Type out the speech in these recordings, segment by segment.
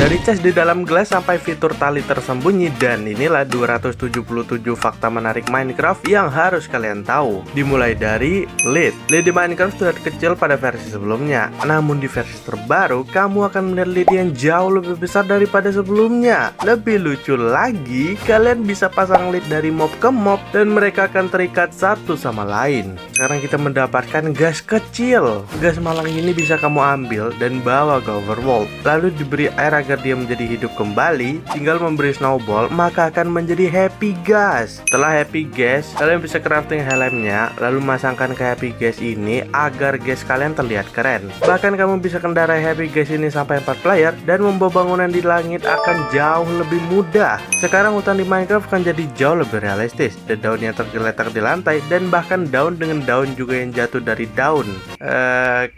Dari chest di dalam gelas sampai fitur tali tersembunyi, dan inilah 277 fakta menarik Minecraft yang harus kalian tahu. Dimulai dari lead. Lead di Minecraft sudah kecil pada versi sebelumnya, namun di versi terbaru kamu akan melihat lead yang jauh lebih besar daripada sebelumnya. Lebih lucu lagi, kalian bisa pasang lead dari mob ke mob dan mereka akan terikat satu sama lain. Sekarang kita mendapatkan gas kecil. Gas malang ini bisa kamu ambil dan bawa ke overworld, lalu diberi air agar dia menjadi hidup kembali. Tinggal memberi snowball, maka akan menjadi happy gas. Setelah happy gas, kalian bisa crafting helmnya, lalu masangkan ke happy gas ini agar gas kalian terlihat keren. Bahkan kamu bisa kendarai happy gas ini sampai 4 player, dan membawa bangunan di langit akan jauh lebih mudah. Sekarang hutan di Minecraft akan jadi jauh lebih realistis. Dan daunnya tergeletak di lantai, dan bahkan daun dengan daun juga yang jatuh dari daun.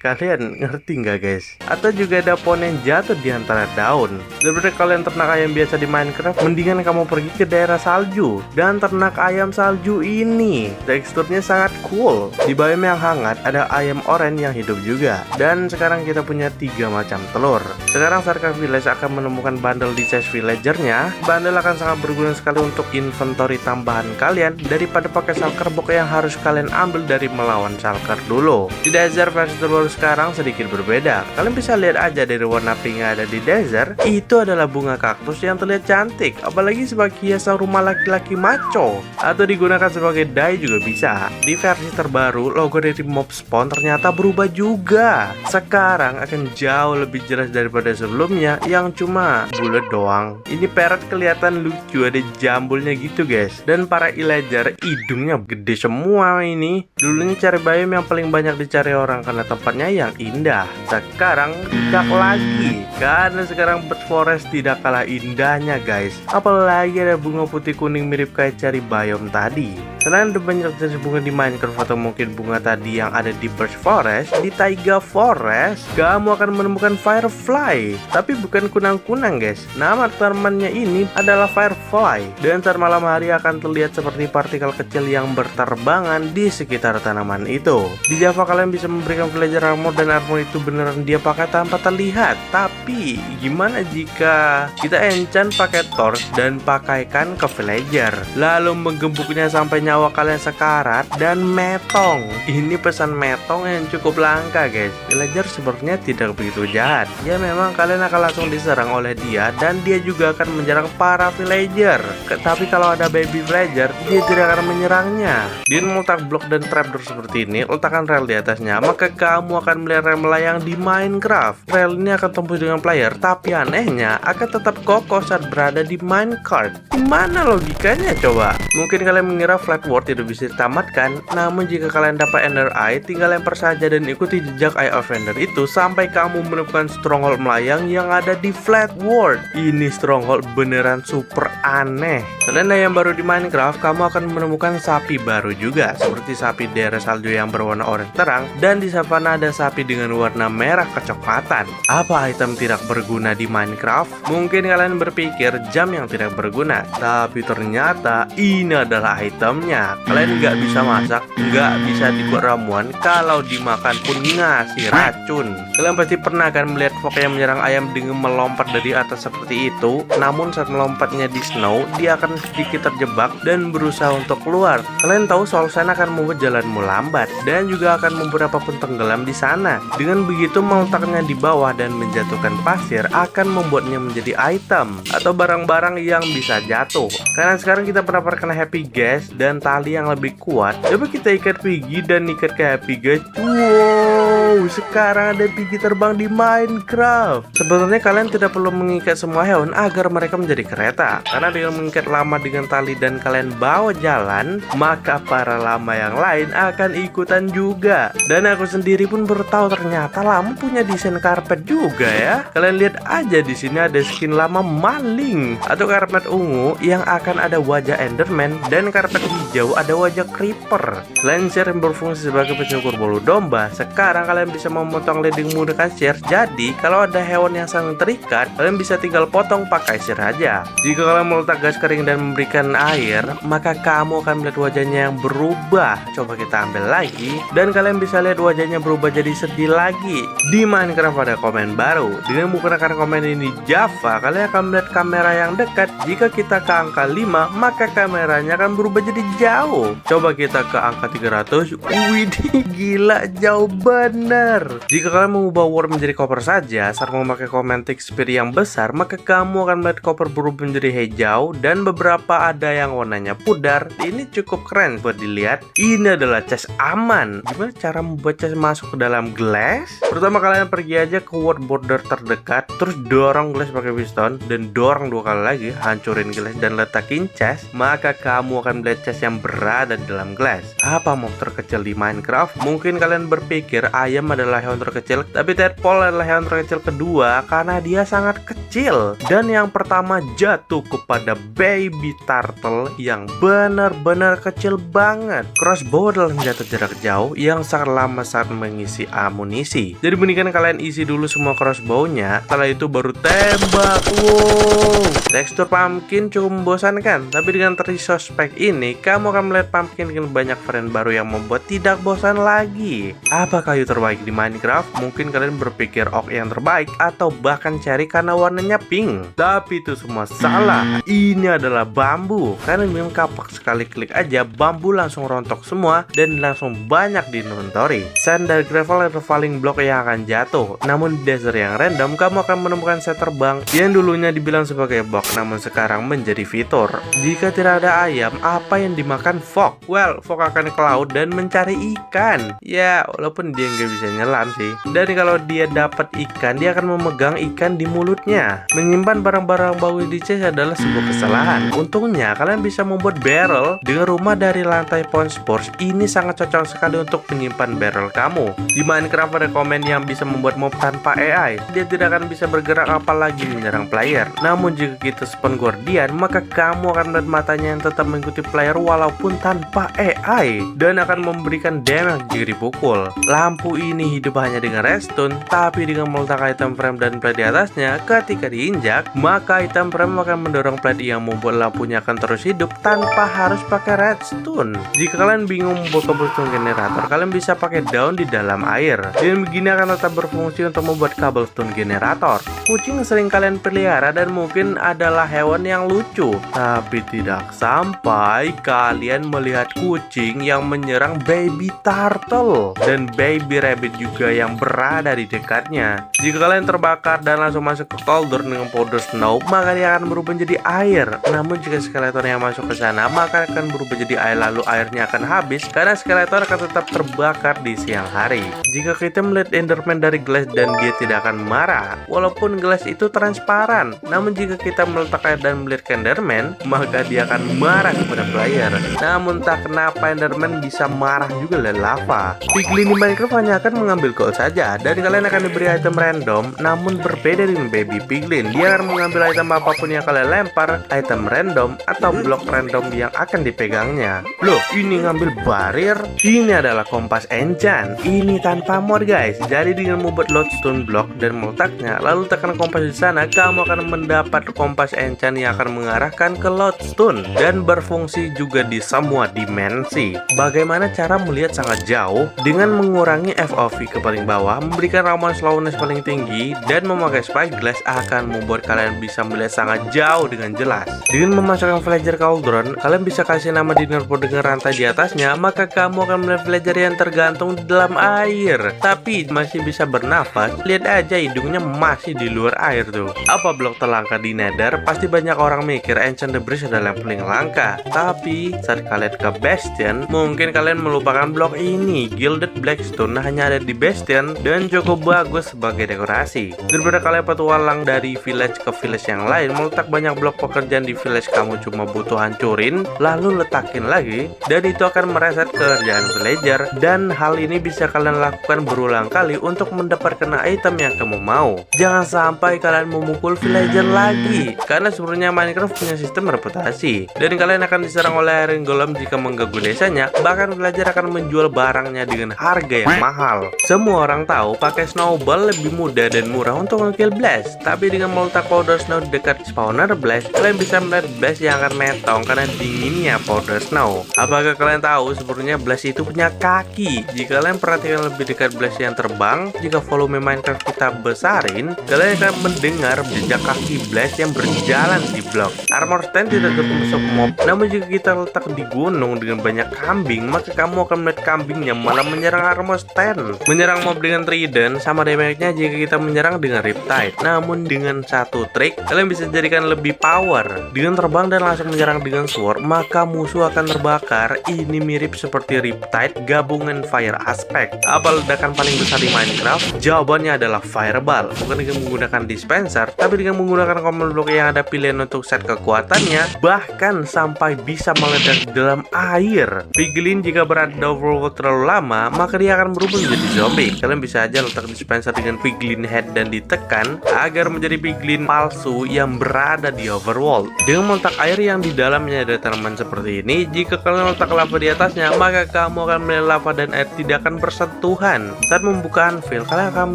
Kalian ngerti nggak guys? Atau juga ada pohon yang jatuh di antara daun. Daripada kalian ternak ayam biasa di Minecraft, mendingan kamu pergi ke daerah salju dan ternak ayam salju ini. Teksturnya sangat cool. Di biome yang hangat ada ayam oranye yang hidup juga. Dan sekarang kita punya 3 macam telur. Sekarang Sarkar Village akan menemukan bundle di chest villagernya. Bundle akan sangat berguna sekali untuk inventory tambahan kalian daripada pakai shulker box yang harus kalian ambil dari melawan shulker dulu. Di desert versi terbaru sekarang sedikit berbeda. Kalian bisa lihat aja dari warna pink yang ada di desert, itu adalah bunga kaktus yang terlihat cantik, apalagi sebagai hiasan rumah laki-laki maco, atau digunakan sebagai dye juga bisa. Di versi terbaru, logo dari mob spawn ternyata berubah juga. Sekarang akan jauh lebih jelas daripada sebelumnya yang cuma bulat doang. Ini parrot kelihatan lucu, ada jambulnya gitu guys. Dan para illager hidungnya gede semua ini. Dulunya cari biome yang paling banyak dicari orang karena tempatnya yang indah. Sekarang tidak lagi, karena sekarang bird forest tidak kalah indahnya guys. Apalagi ada bunga putih kuning mirip kayak cari biome tadi. Selain ada banyak jenis bunga di Minecraft atau mungkin bunga tadi yang ada di bird forest, di taiga forest kamu akan menemukan firefly. Tapi bukan kunang-kunang guys. Nama tanamannya ini adalah firefly, dan saat malam hari akan terlihat seperti partikel kecil yang berterbangan di sekitar tanaman itu. Di Java kalian bisa memberikan villager armor, dan armor itu beneran dia pakai tanpa terlihat. Tapi gimana jika kita enchant pakai torch dan pakaikan ke villager, lalu menggembuknya sampai nyawa kalian sekarat dan metong. Ini pesan metong yang cukup langka guys. Villager sebenarnya tidak begitu jahat. Ya memang kalian akan langsung diserang oleh dia, dan dia juga akan menyerang para villager. Tapi kalau ada baby villager, dia tidak akan menyerangnya. Dia meletak blok dan trapdoor seperti ini, letakkan rel di atasnya, maka kamu akan melihat rel melayang di Minecraft. Rel ini akan tembus dengan player, tapi anehnya akan tetap kokoh saat berada di minecart. Gimana logikanya coba? Mungkin kalian mengira flat world tidak bisa ditamatkan, namun jika kalian dapat ender eye, tinggal lempar saja dan ikuti jejak eye of ender itu sampai kamu menemukan stronghold melayang yang ada di flat world. Ini stronghold beneran super aneh. Selain yang baru di Minecraft, kamu akan menemukan sapi baru juga, seperti sapi daerah salju yang berwarna oranye terang, dan di savana ada sapi dengan warna merah kecoklatan. Apa item tidak berguna di Minecraft? Mungkin kalian berpikir jam yang tidak berguna, tapi ternyata ini adalah itemnya. Kalian nggak bisa masak, nggak bisa dibuat ramuan, kalau dimakan pun ngasih racun. Kalian pasti pernah kan melihat fox yang menyerang ayam dengan melompat dari atas seperti itu. Namun saat melompatnya di snow, dia akan sedikit terjebak dan berusaha untuk keluar. Kalian tahu soal sana akan membuat jalanmu lambat, dan juga akan membuat apapun tenggelam di sana. Dengan begitu meletaknya di bawah dan menjatuhkan pasir akan membuatnya menjadi item atau barang-barang yang bisa jatuh. Karena sekarang kita mendapatkan happy gas dan tali yang lebih kuat. Coba kita ikat Piggy dan ikat ke happy gas. Wow, sekarang ada Piggy terbang di Minecraft. Sebenarnya kalian tidak perlu mengikat semua hewan agar mereka menjadi kereta, karena dengan mengikat lama dengan tali dan kalian bawa jalan, maka para lama yang lain akan ikutan juga. Dan aku sendiri pun baru tahu ternyata lama punya desain karpet juga ya. Kalian lihat aja di sini ada skin lama maling atau karpet ungu yang akan ada wajah Enderman, dan karpet hijau ada wajah creeper. Selain share yang berfungsi sebagai penyukur bulu domba, sekarang kalian kalian bisa memotong led dengan menggunakan shears. Jadi kalau ada hewan yang sangat terikat, kalian bisa tinggal potong pakai shears aja. Jika kalian meletak gas kering dan memberikan air, maka kamu akan melihat wajahnya yang berubah. Coba kita ambil lagi, dan kalian bisa lihat wajahnya berubah jadi sedih lagi. Di Minecraft ada komen baru. Dengan menggunakan komen ini Java, kalian akan melihat kamera yang dekat. Jika kita ke angka 5, maka kameranya akan berubah jadi jauh. Coba kita ke angka 300. Widih, gila jauh bener. Jika kalian mengubah world menjadi copper saja saat memakai chromatic speed yang besar, maka kamu akan melihat copper berubah menjadi hijau dan beberapa ada yang warnanya pudar. Ini cukup keren buat dilihat. Ini adalah chest aman. Gimana cara membuat chest masuk ke dalam glass? Pertama kalian pergi aja ke world border terdekat, terus dorong glass pakai piston dan dorong 2 kali lagi, hancurin glass dan letakin chest, maka kamu akan melihat chest yang berada di dalam glass. Apa mob terkecil di Minecraft? Mungkin kalian berpikir ayam adalah hewan terkecil, tapi tadpole adalah hewan terkecil kedua karena dia sangat kecil. Dan yang pertama jatuh kepada baby turtle yang benar-benar kecil banget. Crossbow adalah senjata jarak jauh yang sangat lama saat mengisi amunisi. Jadi mendingan kalian isi dulu semua crossbow-nya, setelah itu baru tembak. Wow, tekstur pumpkin cukup membosankan, tapi dengan resource pack ini kamu akan melihat pumpkin dengan banyak varian baru yang membuat tidak bosan lagi. Apa kayu terbaik di Minecraft? Mungkin kalian berpikir oak yang terbaik atau bahkan cherry karena warnanya pink, tapi itu semua salah. Ini adalah bambu. Kalian memang kapak sekali klik aja bambu langsung rontok semua dan langsung banyak di inventory. Sand dan gravel adalah falling block yang akan jatuh. Namun di desert yang random kamu akan menemukan set terbang yang dulunya dibilang sebagai bug namun sekarang menjadi fitur. Jika tidak ada ayam, apa yang dimakan Fog? Well, Fog akan ke laut dan mencari ikan. Ya, walaupun dia nggak bisa nyelam sih. Dan kalau dia dapat ikan, dia akan memegang ikan di mulutnya. Menyimpan barang-barang bau di chest adalah sebuah kesalahan. Untungnya kalian bisa membuat barrel dengan rumah dari lantai Pawn Spores. Ini sangat cocok sekali untuk menyimpan barrel kamu. Di Minecraft ada komen yang bisa membuat mob tanpa AI. Dia tidak akan bisa bergerak apalagi menyerang player. Namun jika kita spawn guardian, maka kamu akan melihat matanya yang tetap mengikuti player walaupun tanpa AI dan akan memberikan damage jika dipukul. Lampu ini hidup hanya dengan redstone, tapi dengan meletakkan item frame dan plate di atasnya, ketika diinjak, maka item frame akan mendorong plate yang membuat lampunya akan terus hidup tanpa harus pakai redstone. Jika kalian bingung membuat cobblestone generator, kalian bisa pakai daun di dalam air. Dan begini akan tetap berfungsi untuk membuat cobblestone generator. Kucing sering kalian pelihara dan mungkin adalah hewan yang lucu, tapi tidak sampai kalian melihat kucing yang menyerang baby turtle dan baby rabbit juga yang berada di dekatnya. Jika kalian terbakar dan langsung masuk ke cauldron dengan powder snow, maka dia akan berubah menjadi air. Namun jika skeleton yang masuk ke sana, maka akan berubah jadi air, lalu airnya akan habis karena skeleton akan tetap terbakar di siang hari. Jika kita melihat enderman dari glass dan dia tidak akan marah, walaupun gelas itu transparan. Namun jika kita meletak air dan melihat enderman, maka dia akan marah kepada player. Namun tak kenapa enderman bisa marah juga oleh lava. Piglin di Minecraft hanya akan mengambil gold saja, dan kalian akan diberi item random. Namun berbeda dengan baby piglin, dia akan mengambil item apapun yang kalian lempar, item random atau blok random yang akan dipegangnya. Loh, ini ngambil barrier? Ini adalah kompas enchant. Ini tanpa mod guys. Jadi dengan membuat lodestone block dan meletaknya, lalu tekan kompas di sana, kamu akan mendapat kompas enchant yang akan mengarahkan ke lodestone dan berfungsi juga di semua dimensi. Bagaimana cara melihat sangat jauh? Dengan mengurangi FOV ke paling bawah, memberikan ramuan slowness paling tinggi, dan memakai spyglass akan membuat kalian bisa melihat sangat jauh dengan jelas. Dengan memasukkan villager cauldron, kalian bisa kasih nama dinner pot dengan rantai di atasnya, maka kamu akan melihat villager yang tergantung di dalam air tapi masih bisa bernafas. Lihat aja hidungnya masih di luar air tuh. Apa blok terlangka di Nether? Pasti banyak orang mikir Ancient Debris adalah yang paling langka, tapi saat kalian ke Bastion, mungkin kalian melupakan blok ini. Gilded Blackstone hanya ada di Bastion dan cukup bagus sebagai dekorasi. Daripada kalian petualang dari village ke village yang lain, meletak banyak blok pekerjaan di village kamu cuma butuh hancurin lalu letakin lagi, dan itu akan mereset kerjaan villager. Dan hal ini bisa kalian lakukan berulang kali untuk mendapatkan item yang kamu mau. Jangan sampai kalian memukul villager lagi, karena sebenarnya Minecraft punya sistem reputasi, dan kalian akan diserang oleh iron golem jika mengganggu desanya. Bahkan villager akan menjual barangnya dengan harga yang mahal. normal. Semua orang tahu pakai snowball lebih mudah dan murah untuk nge-kill blast, tapi dengan meletak powder snow di dekat spawner blast, kalian bisa melihat blast yang akan metong karena dinginnya powder snow. Apakah kalian tahu sebenarnya blast itu punya kaki? Jika kalian perhatikan lebih dekat blast yang terbang, jika volume Minecraft kita besarin, kalian akan mendengar jejak kaki blast yang berjalan di blok. Armor stand tidak termasuk mob, namun jika kita letak di gunung dengan banyak kambing, maka kamu akan melihat kambingnya malah menyerang armor stand. Menyerang mob dengan trident sama damage-nya jika kita menyerang dengan riptide. Namun dengan satu trik, kalian bisa jadikan lebih power. Dengan terbang dan langsung menyerang dengan sword, maka musuh akan terbakar. Ini mirip seperti riptide gabungan fire aspect. Apa ledakan paling besar di Minecraft? Jawabannya adalah fireball. Bukan dengan menggunakan dispenser, tapi dengan menggunakan command block yang ada pilihan untuk set kekuatannya, bahkan sampai bisa meledak dalam air. Piglin jika berada di overworld terlalu lama, maka dia akan berubah menjadi zombie. Kalian bisa aja letak dispenser dengan piglin head dan ditekan agar menjadi piglin palsu yang berada di overworld. Dengan meletak air yang di dalamnya ada tanaman seperti ini, jika kalian letak lava di atasnya, maka kamu akan melihat lava dan air tidak akan bersentuhan. Saat membuka anvil, kalian akan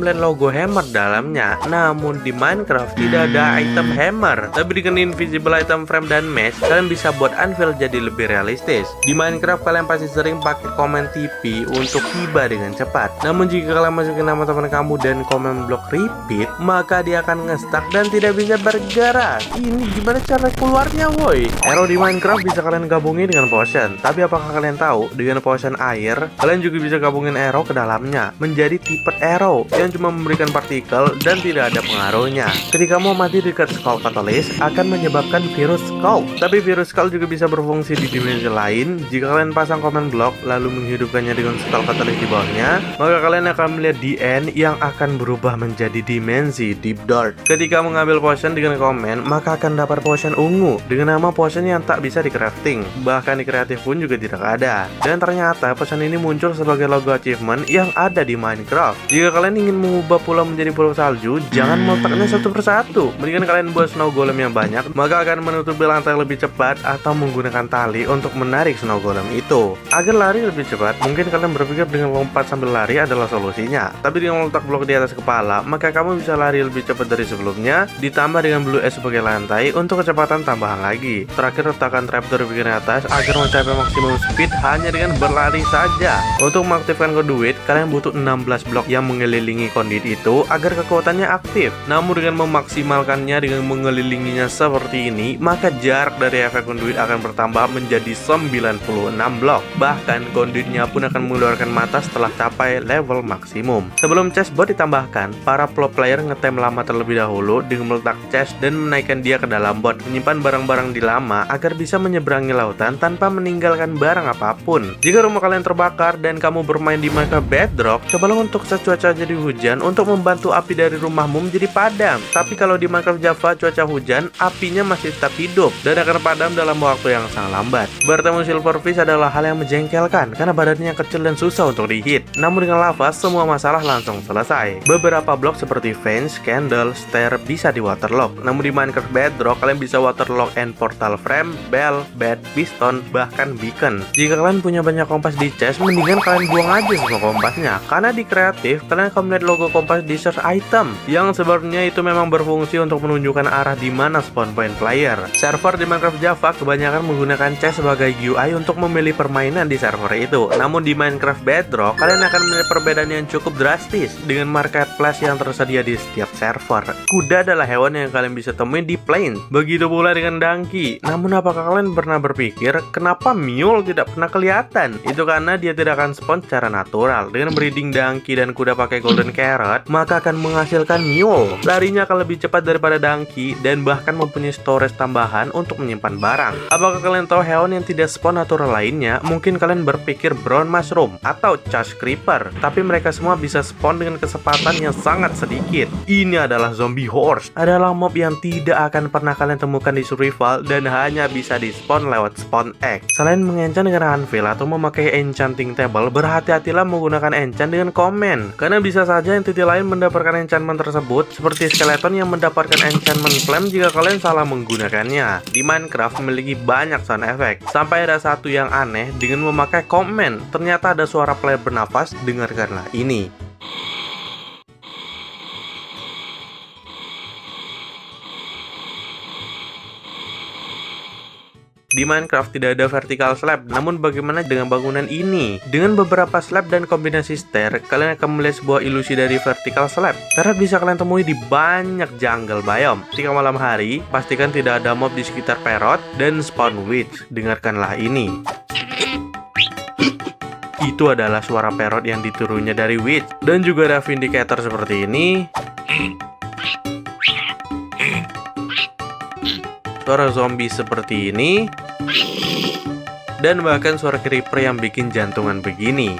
melihat logo hammer dalamnya. Namun di Minecraft tidak ada item hammer, tapi dengan invisible item frame dan mesh, kalian bisa buat anvil jadi lebih realistis. Di Minecraft kalian pasti sering pakai komen TP untuk tiba dengan cepat. Namun jika kalian masukin nama teman kamu dan komen blok repeat, maka dia akan nge-stuck dan tidak bisa bergerak. Ini gimana cara keluarnya woi? Arrow di Minecraft bisa kalian gabungin dengan potion. Tapi apakah kalian tahu dengan potion air, kalian juga bisa gabungin arrow ke dalamnya menjadi tipe arrow yang cuma memberikan partikel dan tidak ada pengaruhnya. Ketika mau mati dekat skull catalyst akan menyebabkan virus skull. Tapi virus skull juga bisa berfungsi di dimensi lain. Jika kalian pasang command block lalu menghidupkannya dengan skull catalyst di bawahnya, maka kalian akan melihat DN yang akan berubah menjadi dimensi deep dark. Ketika mengambil potion dengan komen, maka akan dapat potion ungu dengan nama potion yang tak bisa di crafting. Bahkan di kreatif pun juga tidak ada. Dan ternyata potion ini muncul sebagai logo achievement yang ada di Minecraft. Jika kalian ingin mengubah pulau menjadi pulau salju, jangan meletaknya satu persatu. Mendingan kalian buat snow golem yang banyak, maka akan menutupi lantai lebih cepat atau menggunakan tali untuk menarik snow golem itu. Agar lari lebih cepat, mungkin kalian berpikir dengan lompat sambil lari adalah solusinya. Tapi dengan meletak blok di atas kepala, maka kamu bisa lari lebih cepat dari sebelumnya, ditambah dengan blue S sebagai lantai untuk kecepatan tambahan lagi. Terakhir, letakkan trapdoor di bagian atas agar mencapai maksimum speed hanya dengan berlari saja. Untuk mengaktifkan conduit, kalian butuh 16 blok yang mengelilingi conduit itu agar kekuatannya aktif. Namun dengan memaksimalkannya dengan mengelilinginya seperti ini, maka jarak dari efek conduit akan bertambah menjadi 96 blok. Bahkan conduitnya pun akan mengeluarkan mata setelah capai level maksimum. Sebelum chestbot ditambahkan, para pro player ngetem lama terlebih dahulu dengan meletak chest dan menaikkan dia ke dalam bot, menyimpan barang-barang di lama agar bisa menyeberangi lautan tanpa meninggalkan barang apapun. Jika rumah kalian terbakar dan kamu bermain di Minecraft Bedrock, cobalah untuk set cuaca jadi hujan untuk membantu api dari rumahmu menjadi padam. Tapi kalau di Minecraft Java cuaca hujan, apinya masih tetap hidup dan akan padam dalam waktu yang sangat lambat. Bertemu silverfish adalah hal yang menjengkelkan karena badannya kecil dan susah untuk dihit. Namun dengan lava, semua masalah langsung selesai. Beberapa blok seperti vents, candle, stair bisa di waterlock. Namun di Minecraft Bedrock, kalian bisa waterlock and portal frame, bell, bed, piston, bahkan beacon. Jika kalian punya banyak kompas di chest, mendingan kalian buang aja semua kompasnya. Karena di kreatif, kalian akan melihat logo kompas di search item, yang sebenarnya itu memang berfungsi untuk menunjukkan arah di mana spawn point player. Server di Minecraft Java kebanyakan menggunakan chest sebagai GUI untuk memilih permainan di server itu. Namun di Minecraft Bedrock, kalian akan melihat perbedaan yang cukup drastis dengan marketplace yang tersedia di setiap server. Kuda adalah hewan yang kalian bisa temuin di plains. Begitu pula dengan donkey. Namun apakah kalian pernah berpikir kenapa mule tidak pernah kelihatan? Itu karena dia tidak akan spawn secara natural. Dengan breeding donkey dan kuda pakai golden carrot, maka akan menghasilkan mule. Larinya akan lebih cepat daripada donkey dan bahkan mempunyai storage tambahan untuk menyimpan barang. Apakah kalian tahu hewan yang tidak spawn natural lainnya? Mungkin kalian berpikir brown mushroom atau chash creeper, tapi mereka semua bisa spawn dengan kecepatan yang sangat sedikit. Ini adalah zombie horse, adalah mob yang tidak akan pernah kalian temukan di survival dan hanya bisa di spawn lewat spawn egg. Selain mengenchant dengan anvil atau memakai enchanting table, berhati-hatilah menggunakan enchant dengan komen, karena bisa saja entity lain mendapatkan enchantment tersebut, seperti skeleton yang mendapatkan enchantment flame jika kalian salah menggunakannya. Di Minecraft memiliki banyak sound effect, sampai ada satu yang aneh dengan memakai komen. Ternyata ada suara player bernafas dengarkanlah ini. Di Minecraft tidak ada vertical slab, namun bagaimana dengan bangunan ini? Dengan beberapa slab dan kombinasi stair, kalian akan melihat sebuah ilusi dari vertical slab. Karena bisa kalian temui di banyak jungle biome. Ketika malam hari, pastikan tidak ada mob di sekitar parrot dan spawn witch. Dengarkanlah ini. Itu adalah suara parrot yang diturunnya dari witch. Dan juga ada vindicator seperti ini. Suara zombie seperti ini, dan bahkan suara creeper yang bikin jantungan begini.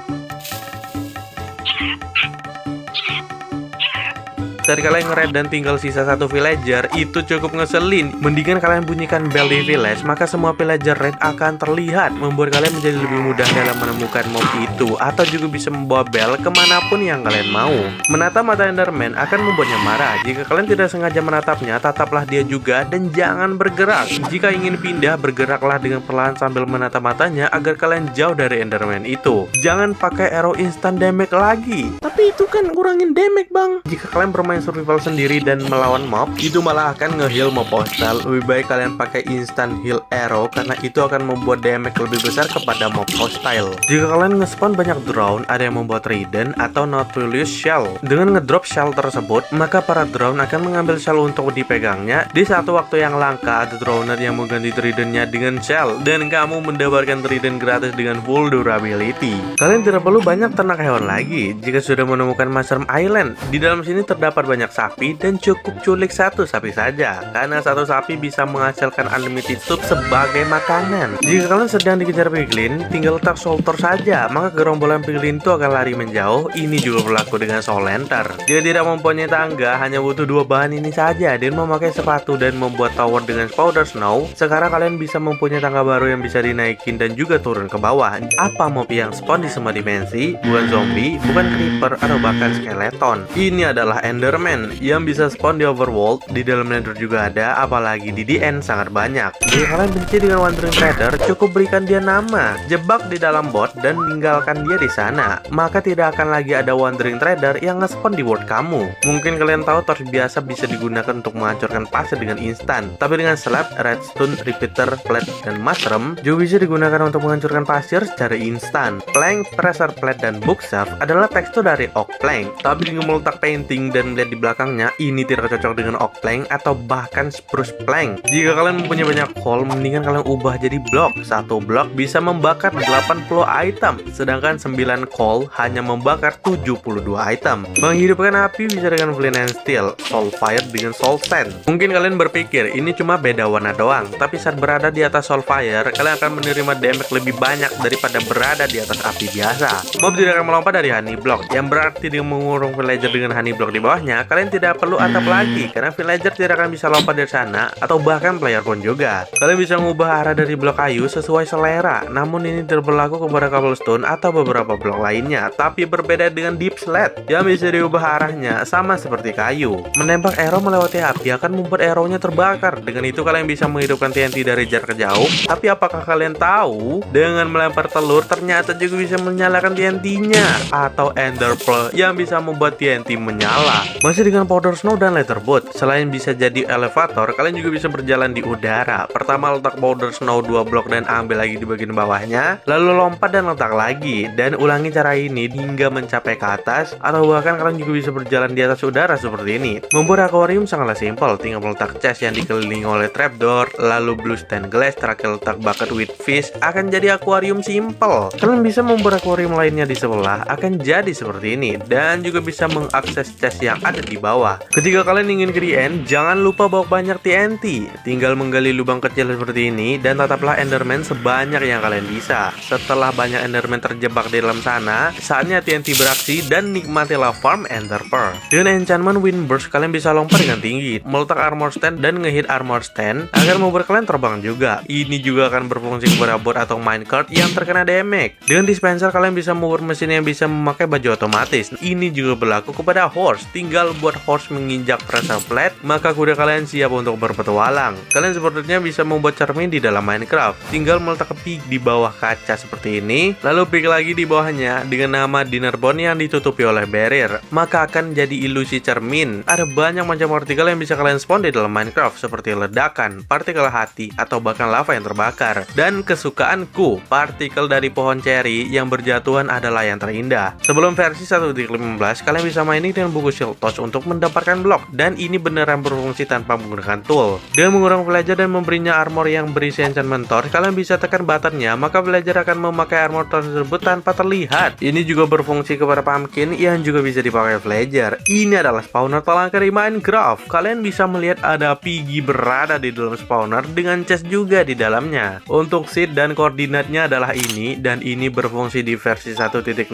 Saat kalian nge-raid dan tinggal sisa satu villager, itu cukup ngeselin. Mendingan kalian bunyikan bell di village, maka semua villager raid akan terlihat, membuat kalian menjadi lebih mudah dalam menemukan mob itu, atau juga bisa membawa bell kemanapun yang kalian mau. Menatap mata Enderman akan membuatnya marah. Jika kalian tidak sengaja menatapnya, tataplah dia juga dan jangan bergerak. Jika ingin pindah, bergeraklah dengan perlahan sambil menatap matanya agar kalian jauh dari Enderman itu. Jangan pakai arrow instant damage lagi. Tapi itu kan kurangin damage, bang. Jika kalian bermain survival sendiri dan melawan mob, itu malah akan nge-heal mob hostile. Lebih baik kalian pakai instant heal arrow karena itu akan membuat damage lebih besar kepada mob hostile. Jika kalian nge-spawn banyak drone, ada yang membuat trident atau Nautilus shell. Dengan ngedrop shell tersebut, maka para drone akan mengambil shell untuk dipegangnya. Di satu waktu yang langka, ada droner yang mengganti tridentnya dengan shell, dan kamu mendapatkan trident gratis dengan full durability. Kalian tidak perlu banyak ternak hewan lagi. Jika sudah menemukan Mushroom Island, di dalam sini terdapat banyak sapi dan cukup culik satu sapi saja, karena satu sapi bisa menghasilkan unlimited soup sebagai makanan. Jika kalian sedang dikejar piglin, tinggal letak soltor saja, maka gerombolan piglin itu akan lari menjauh. Ini juga berlaku dengan soul lantern. Jika tidak mempunyai tangga, hanya butuh dua bahan ini saja dan memakai sepatu dan membuat tower dengan powder snow. Sekarang kalian bisa mempunyai tangga baru yang bisa dinaikin dan juga turun ke bawah. Apa mob yang spawn di semua dimensi? Bukan zombie, bukan creeper, atau bahkan skeleton. Ini adalah Enderman yang bisa spawn di overworld. Di dalam nether juga ada, apalagi di DN sangat banyak. Jika kalian benci dengan wandering trader, cukup berikan dia nama, jebak di dalam bot dan tinggalkan dia di sana. Maka tidak akan lagi ada wandering trader yang nge-spawn di world kamu. Mungkin kalian tahu torch biasa bisa digunakan untuk menghancurkan pasir dengan instan, tapi dengan slab, redstone, repeater, plate, dan mushroom juga bisa digunakan untuk menghancurkan pasir secara instan. Plank, pressure plate, dan bookshelf adalah tekstur dari oak plank, tapi dengan meletak painting dan lihat di belakangnya, ini tidak cocok dengan oak plank atau bahkan spruce plank. Jika kalian mempunyai banyak coal, mendingan kalian ubah jadi blok. Satu blok bisa membakar 80 item, sedangkan 9 coal hanya membakar 72 item. Menghidupkan api bisa dengan flint and steel, soul fire dengan soul sand. Mungkin kalian berpikir ini cuma beda warna doang, tapi saat berada di atas soul fire, kalian akan menerima damage lebih banyak daripada berada di atas api biasa. Mob tidak akan melompat dari honey block, yang berarti dengan mengurung villager dengan honey block di bawahnya, kalian tidak perlu atap lagi, karena villager tidak akan bisa lompat dari sana, atau bahkan player pun juga. Kalian bisa mengubah arah dari blok kayu sesuai selera, namun ini tidak berlaku kepada cobblestone atau beberapa blok lainnya, tapi berbeda dengan deep slate, yang bisa diubah arahnya sama seperti kayu. Menembak arrow melewati api akan membuat arrownya terbakar, dengan itu kalian bisa menghidupkan TNT dari jarak jauh. Tapi apakah kalian tahu, dengan melempar telur ternyata juga bisa menyalakan TNT-nya, atau ender pearl yang bisa membuat TNT menyala. Masih dengan powder snow dan leather boot, selain bisa jadi elevator, kalian juga bisa berjalan di udara. Pertama letak powder snow 2 blok dan ambil lagi di bagian bawahnya, lalu lompat dan letak lagi, dan ulangi cara ini hingga mencapai ke atas, atau bahkan kalian juga bisa berjalan di atas udara seperti ini. Membuat akuarium sangatlah simpel, tinggal meletak chest yang dikelilingi oleh trapdoor, lalu blue stained glass, terakhir letak bucket with fish, akan jadi akuarium simple. Kalian bisa membuat akuarium lainnya di sebelah, akan jadi seperti ini, dan juga bisa mengakses chest yang ada di bawah. Ketika kalian ingin ke the end, jangan lupa bawa banyak TNT. Tinggal menggali lubang kecil seperti ini dan tataplah Enderman sebanyak yang kalian bisa. Setelah banyak Enderman terjebak di dalam sana, saatnya TNT beraksi dan nikmatilah farm Ender Pearl. Dengan enchantment Windburst, kalian bisa lompat dengan tinggi, meletak armor stand dan ngehit armor stand agar membuat kalian terbang juga. Ini juga akan berfungsi kepada bot atau minecart yang terkena damage. Dengan dispenser, kalian bisa membuat mesin yang bisa memakai baju otomatis. Ini juga berlaku kepada horse. Tinggal buat horse menginjak pressure plate, maka kuda kalian siap untuk berpetualang. Kalian sepertinya bisa membuat cermin di dalam Minecraft. Tinggal meletak pig di bawah kaca seperti ini, lalu pig Klik lagi di bawahnya dengan nama Dinner Bond yang ditutupi oleh barrier, maka akan jadi ilusi cermin. Ada banyak macam partikel yang bisa kalian spawn di dalam Minecraft, seperti ledakan, partikel hati, atau bahkan lava yang terbakar. Dan kesukaanku, partikel dari pohon cherry yang berjatuhan adalah yang terindah. Sebelum versi 1.15, kalian bisa main ini dengan buku Shield Touch untuk mendapatkan blok, dan ini beneran berfungsi tanpa menggunakan tool. Dengan mengurangi villager dan memberinya armor yang berisi enchantment torch, kalian bisa tekan buttonnya, maka villager akan memakai armor tersebut tanpa terlihat. Ini juga berfungsi kepada pumpkin yang juga bisa dipakai villager. Ini adalah spawner terlangkah di Minecraft. Kalian bisa melihat ada Piggy berada di dalam spawner dengan chest juga di dalamnya. Untuk seed dan koordinatnya adalah ini, dan ini berfungsi di versi 1.16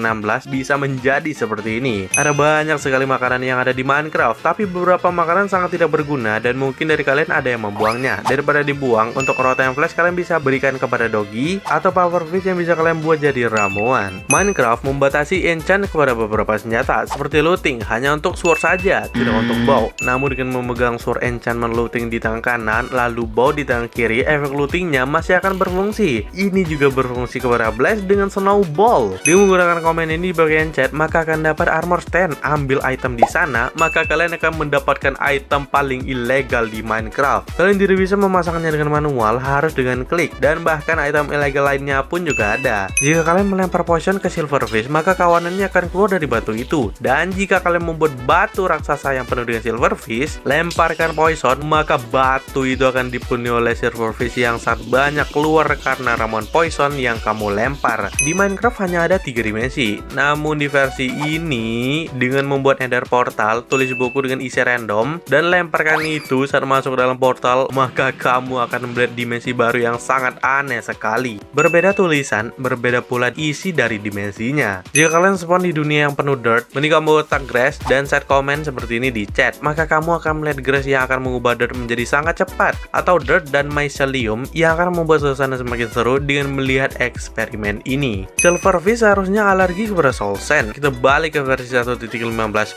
bisa menjadi seperti ini. Ada banyak sekali makanan yang ada di Minecraft, tapi beberapa makanan sangat tidak berguna dan mungkin dari kalian ada yang membuangnya. Daripada dibuang, untuk rotten flash kalian bisa berikan kepada doggy atau power fish yang bisa kalian buat jadi ramuan. Minecraft membatasi enchant kepada beberapa senjata seperti looting hanya untuk sword saja, tidak untuk bow. Namun dengan memegang sword enchantment looting di tangan kanan lalu bow di tangan kiri, efek lootingnya masih akan berfungsi. Ini juga berfungsi kepada blast dengan snowball. Dengan menggunakan komen ini di bagian chat, maka akan dapat armor stand. Ambil item di sana, maka kalian akan mendapatkan item paling ilegal di Minecraft. Kalian tidak bisa memasangnya dengan manual, harus dengan klik, dan bahkan item ilegal lainnya pun juga ada. Jika kalian melempar poison ke silverfish, maka kawanannya akan keluar dari batu itu. Dan jika kalian membuat batu raksasa yang penuh dengan silverfish, lemparkan poison, maka batu itu akan dipenuhi oleh silverfish yang sangat banyak keluar karena ramuan poison yang kamu lempar. Di Minecraft hanya ada 3 dimensi, namun di versi ini dengan membuat nether portal, tulis buku dengan isi random, dan lemparkan itu saat masuk dalam portal, maka kamu akan melihat dimensi baru yang sangat aneh sekali. Berbeda tulisan, berbeda pula isi dari dimensinya. Jika kalian spawn di dunia yang penuh dirt, mending kamu letak grass dan set comment seperti ini di chat, maka kamu akan melihat grass yang akan mengubah dirt menjadi sangat cepat, atau dirt dan mycelium yang akan membuat suasana semakin seru dengan melihat eksperimen ini. Silverfish seharusnya alergi kepada soul sand. Kita balik ke versi 1.15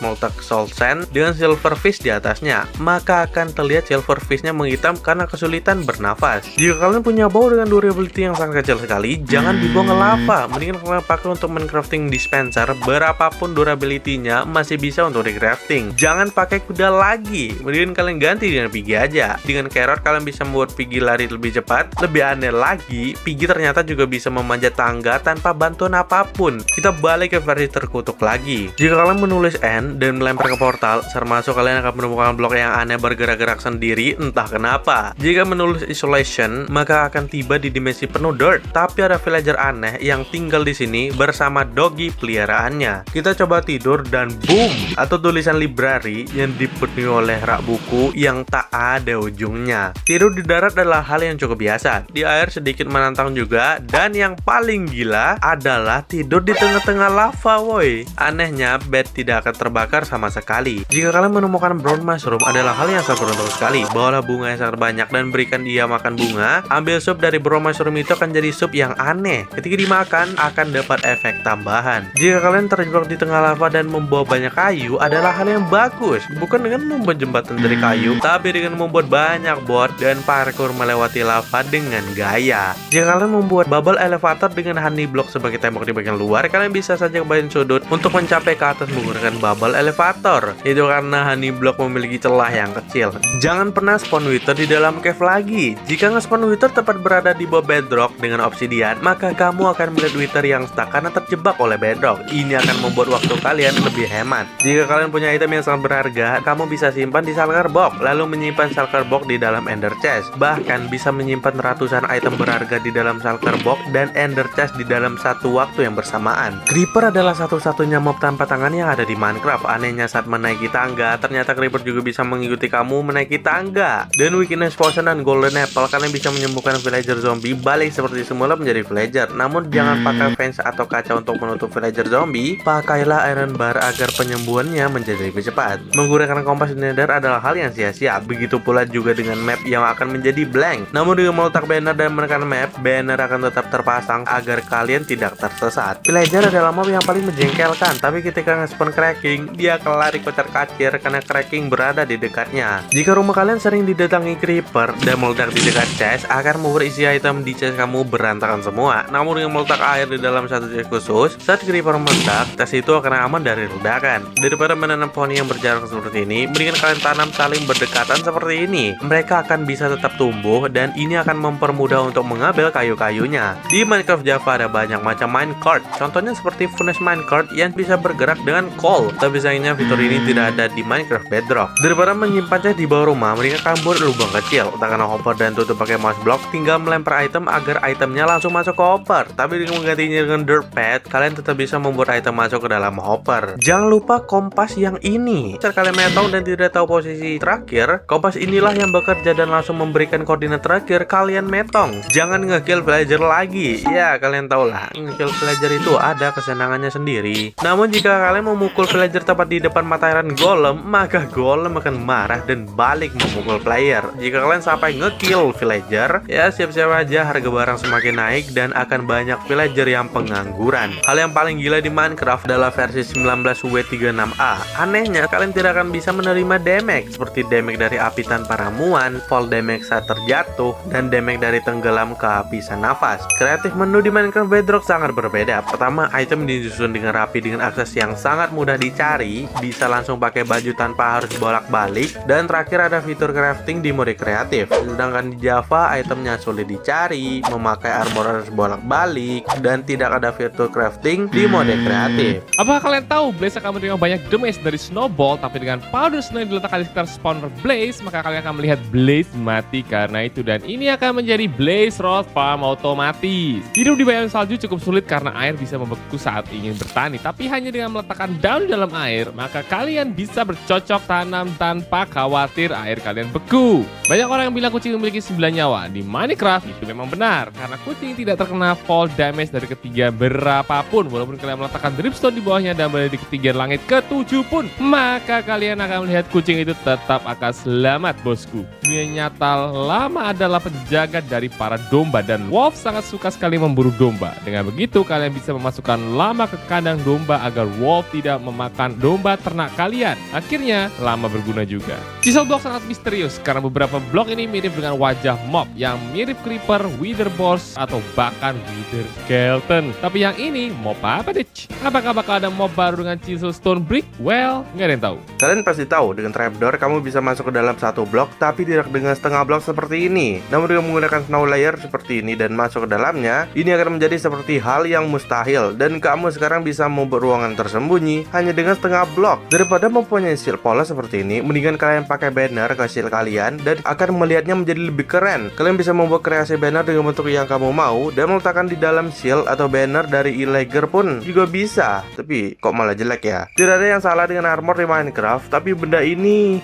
Moltek soul sand dengan silverfish di atasnya, maka akan terlihat silverfishnya menghitam karena kesulitan bernafas. Jika kalian punya bow dengan durability yang sangat kecil sekali, jangan dibuang ke lava. Mendingan kalian pakai untuk crafting dispenser, berapapun durability-nya masih bisa untuk di crafting. Jangan pakai kuda lagi, mendingan kalian ganti dengan Piggy aja. Dengan carrot kalian bisa membuat Piggy lari lebih cepat. Lebih aneh lagi, Piggy ternyata juga bisa memanjat tangga tanpa bantuan apapun. Kita balik ke versi terkutuk lagi. Jika kalian menulis N dan melempar ke portal, termasuk kalian akan menemukan blok yang aneh bergerak-gerak sendiri entah kenapa. Jika menulis isolation, maka akan tiba di dimensi penuh dirt, tapi ada villager aneh yang tinggal di sini bersama doggy peliharaannya. Kita coba tidur dan boom, atau tulisan library yang dipenuhi oleh rak buku yang tak ada ujungnya. Tidur di darat adalah hal yang cukup biasa. Di air sedikit menantang juga, dan yang paling gila adalah tidur di tengah-tengah lava, woi. Anehnya, bed tidak akan terbakar sama sekali. Jika kalian menemukan brown mushroom adalah hal yang sangat beruntung sekali. Bawalah bunga yang sangat banyak dan berikan dia makan bunga. Ambil sup dari brown mushroom itu akan jadi sup yang aneh. Ketika dimakan akan dapat efek tambahan. Jika kalian terjebak di tengah lava dan membawa banyak kayu adalah hal yang bagus. Bukan dengan membuat jembatan dari kayu, tapi dengan membuat banyak bot dan parkour melewati lava dengan gaya. Jika kalian membuat bubble elevator dengan honey block sebagai tembok di bagian luar, kalian bisa saja ke bagian sudut untuk mencapai ke atas menggunakan bubble elevator. Itu karena honey block memiliki celah yang kecil. Jangan pernah spawn wither di dalam cave lagi. Jika nge-spawn wither tepat berada di bawah bedrock dengan obsidian, maka kamu akan melihat wither yang stuck karena terjebak oleh bedrock. Ini akan membuat waktu kalian lebih hemat. Jika kalian punya item yang sangat berharga, kamu bisa simpan di shulker box, lalu menyimpan shulker box di dalam ender chest. Bahkan bisa menyimpan ratusan item berharga di dalam shulker box dan ender chest di dalam satu waktu yang bersamaan. Creeper adalah satu-satunya mob tanpa tangan yang ada di Minecraft. Anehnya saat menaiki tangga, ternyata creeper juga bisa mengikuti kamu menaiki tangga. Dan weakness potion dan golden apple, kalian bisa menyembuhkan villager zombie balik seperti semula menjadi villager. Namun jangan pakai fence atau kaca untuk menutup villager zombie. Pakailah iron bar agar penyembuhannya menjadi lebih cepat. Menggunakan kompas di nether adalah hal yang sia-sia. Begitu pula juga dengan map yang akan menjadi blank. Namun dengan meletak banner dan menekan map, banner akan tetap terpasang agar kalian tidak tersesat. Villager adalah mob yang paling menjengkelkan, tapi ketika nge-spawn cracking, dia akan lari kocar-kacir karena cracking berada di dekatnya. Jika rumah kalian sering didatangi creeper dan meledak di dekat chest, akan membuat isi item di chest kamu berantakan semua. Namun dengan meletak air di dalam satu jas khusus. Saat creeper meledak, jas itu akan aman dari ledakan. Daripada menanam pohon yang berjarak seperti ini, mendingan kalian tanam saling berdekatan seperti ini. Mereka akan bisa tetap tumbuh dan ini akan mempermudah untuk mengambil kayu-kayunya. Di Minecraft Java ada banyak macam minecart. Contohnya seperti furnace minecart yang bisa bergerak dengan coal. Tapi sayangnya fitur ini tidak ada di Minecraft Bedrock. Daripada menyimpannya di bawah rumah, mendingan kalian buat lubang kecil. Tekan hopper dan tutup pakai mouse block. Tinggal melempar item agar itemnya langsung masuk ke hopper. Tapi dengan menggantinya dengan dirt pad, kalian tetap bisa membuat item masuk ke dalam hopper. Jangan lupa kompas yang ini. Jika kalian tahu dan tidak tahu posisi terakhir, kompas inilah yang bekerja dan langsung memberikan koordinat terakhir kalian metong. Jangan ngekill villager lagi. Ya, kalian tahu lah, ngekill villager itu ada kesenangannya sendiri. Namun jika kalian memukul villager tepat di depan mata iron golem, maka golem akan marah dan balik memukul player. Jika kalian sampai ngekill villager, ya siap-siap aja harga barang semakin naik dan akan banyak villager yang pengangguran. Hal yang paling gila di Minecraft adalah versi 19W36A. Anehnya, kalian tidak akan bisa menerima damage seperti damage dari api tanpa ramuan, fall damage saat terjatuh, dan damage dari tenggelam kehabisan nafas. Kreatif menu di Minecraft Bedrock sangat berbeda. Pertama, item disusun dengan rapi dengan akses yang sangat mudah dicari, bisa langsung pakai baju tanpa harus bolak-balik, dan terakhir ada fitur crafting di mode kreatif. Sedangkan di Java, itemnya sulit dicari, memakai armor harus bolak-balik, dan tidak ada fitur crafting di mode kreatif. Apakah kalian tahu Blaze akan menerima banyak damage dari snowball, tapi dengan powder snow yang diletakkan di sekitar spawner Blaze, maka kalian akan melihat Blaze mati karena itu, dan ini akan menjadi Blaze Rod Farm otomatis. Hidup di bayam salju cukup sulit karena air bisa membeku saat ingin bertani, tapi hanya dengan meletakkan daun di dalam air, maka kalian bisa bercocok tanam tanpa khawatir air kalian beku. Banyak orang yang bilang kucing memiliki 9 nyawa. Di Minecraft itu memang benar, karena kucing tidak terkena fall damage dari ketiga berapapun. Walaupun kalian meletakkan dripstone di bawahnya dan berada di ketinggian langit ke-7 pun, maka kalian akan melihat kucing itu tetap akan selamat, bosku. Dunia nyata, lama adalah penjaga dari para domba dan wolf sangat suka sekali memburu domba. Dengan begitu kalian bisa memasukkan lama ke kandang domba agar wolf tidak memakan domba ternak kalian. Akhirnya lama berguna juga. Chisel block sangat misterius karena beberapa blok ini mirip dengan wajah mob yang mirip creeper, wither boars, atau bahkan wither skeleton. Tapi yang ini mob apa deh? Apakah bakal ada mob baru dengan chisel stone brick? Well, nggak ada yang tahu. Kalian pasti tahu dengan trapdoor kamu bisa masuk ke dalam satu blok tapi tidak dengan setengah blok seperti ini. Namun dengan menggunakan snow layer seperti ini dan masuk ke dalamnya, ini akan menjadi seperti hal yang mustahil dan kamu sekarang bisa membuat ruangan tersembunyi hanya dengan setengah blok. Daripada mempunyai shield polos seperti ini, mendingan kalian pakai banner ke shield kalian dan akan melihatnya menjadi lebih keren. Kalian bisa membuat kreasi banner dengan bentuk yang kamu mau dan meletakkan di dalam shield atau banner dari illager pun juga bisa. Tapi kok malah jelek ya? Tidak ada yang salah dengan armor di Minecraft, tapi benda ini,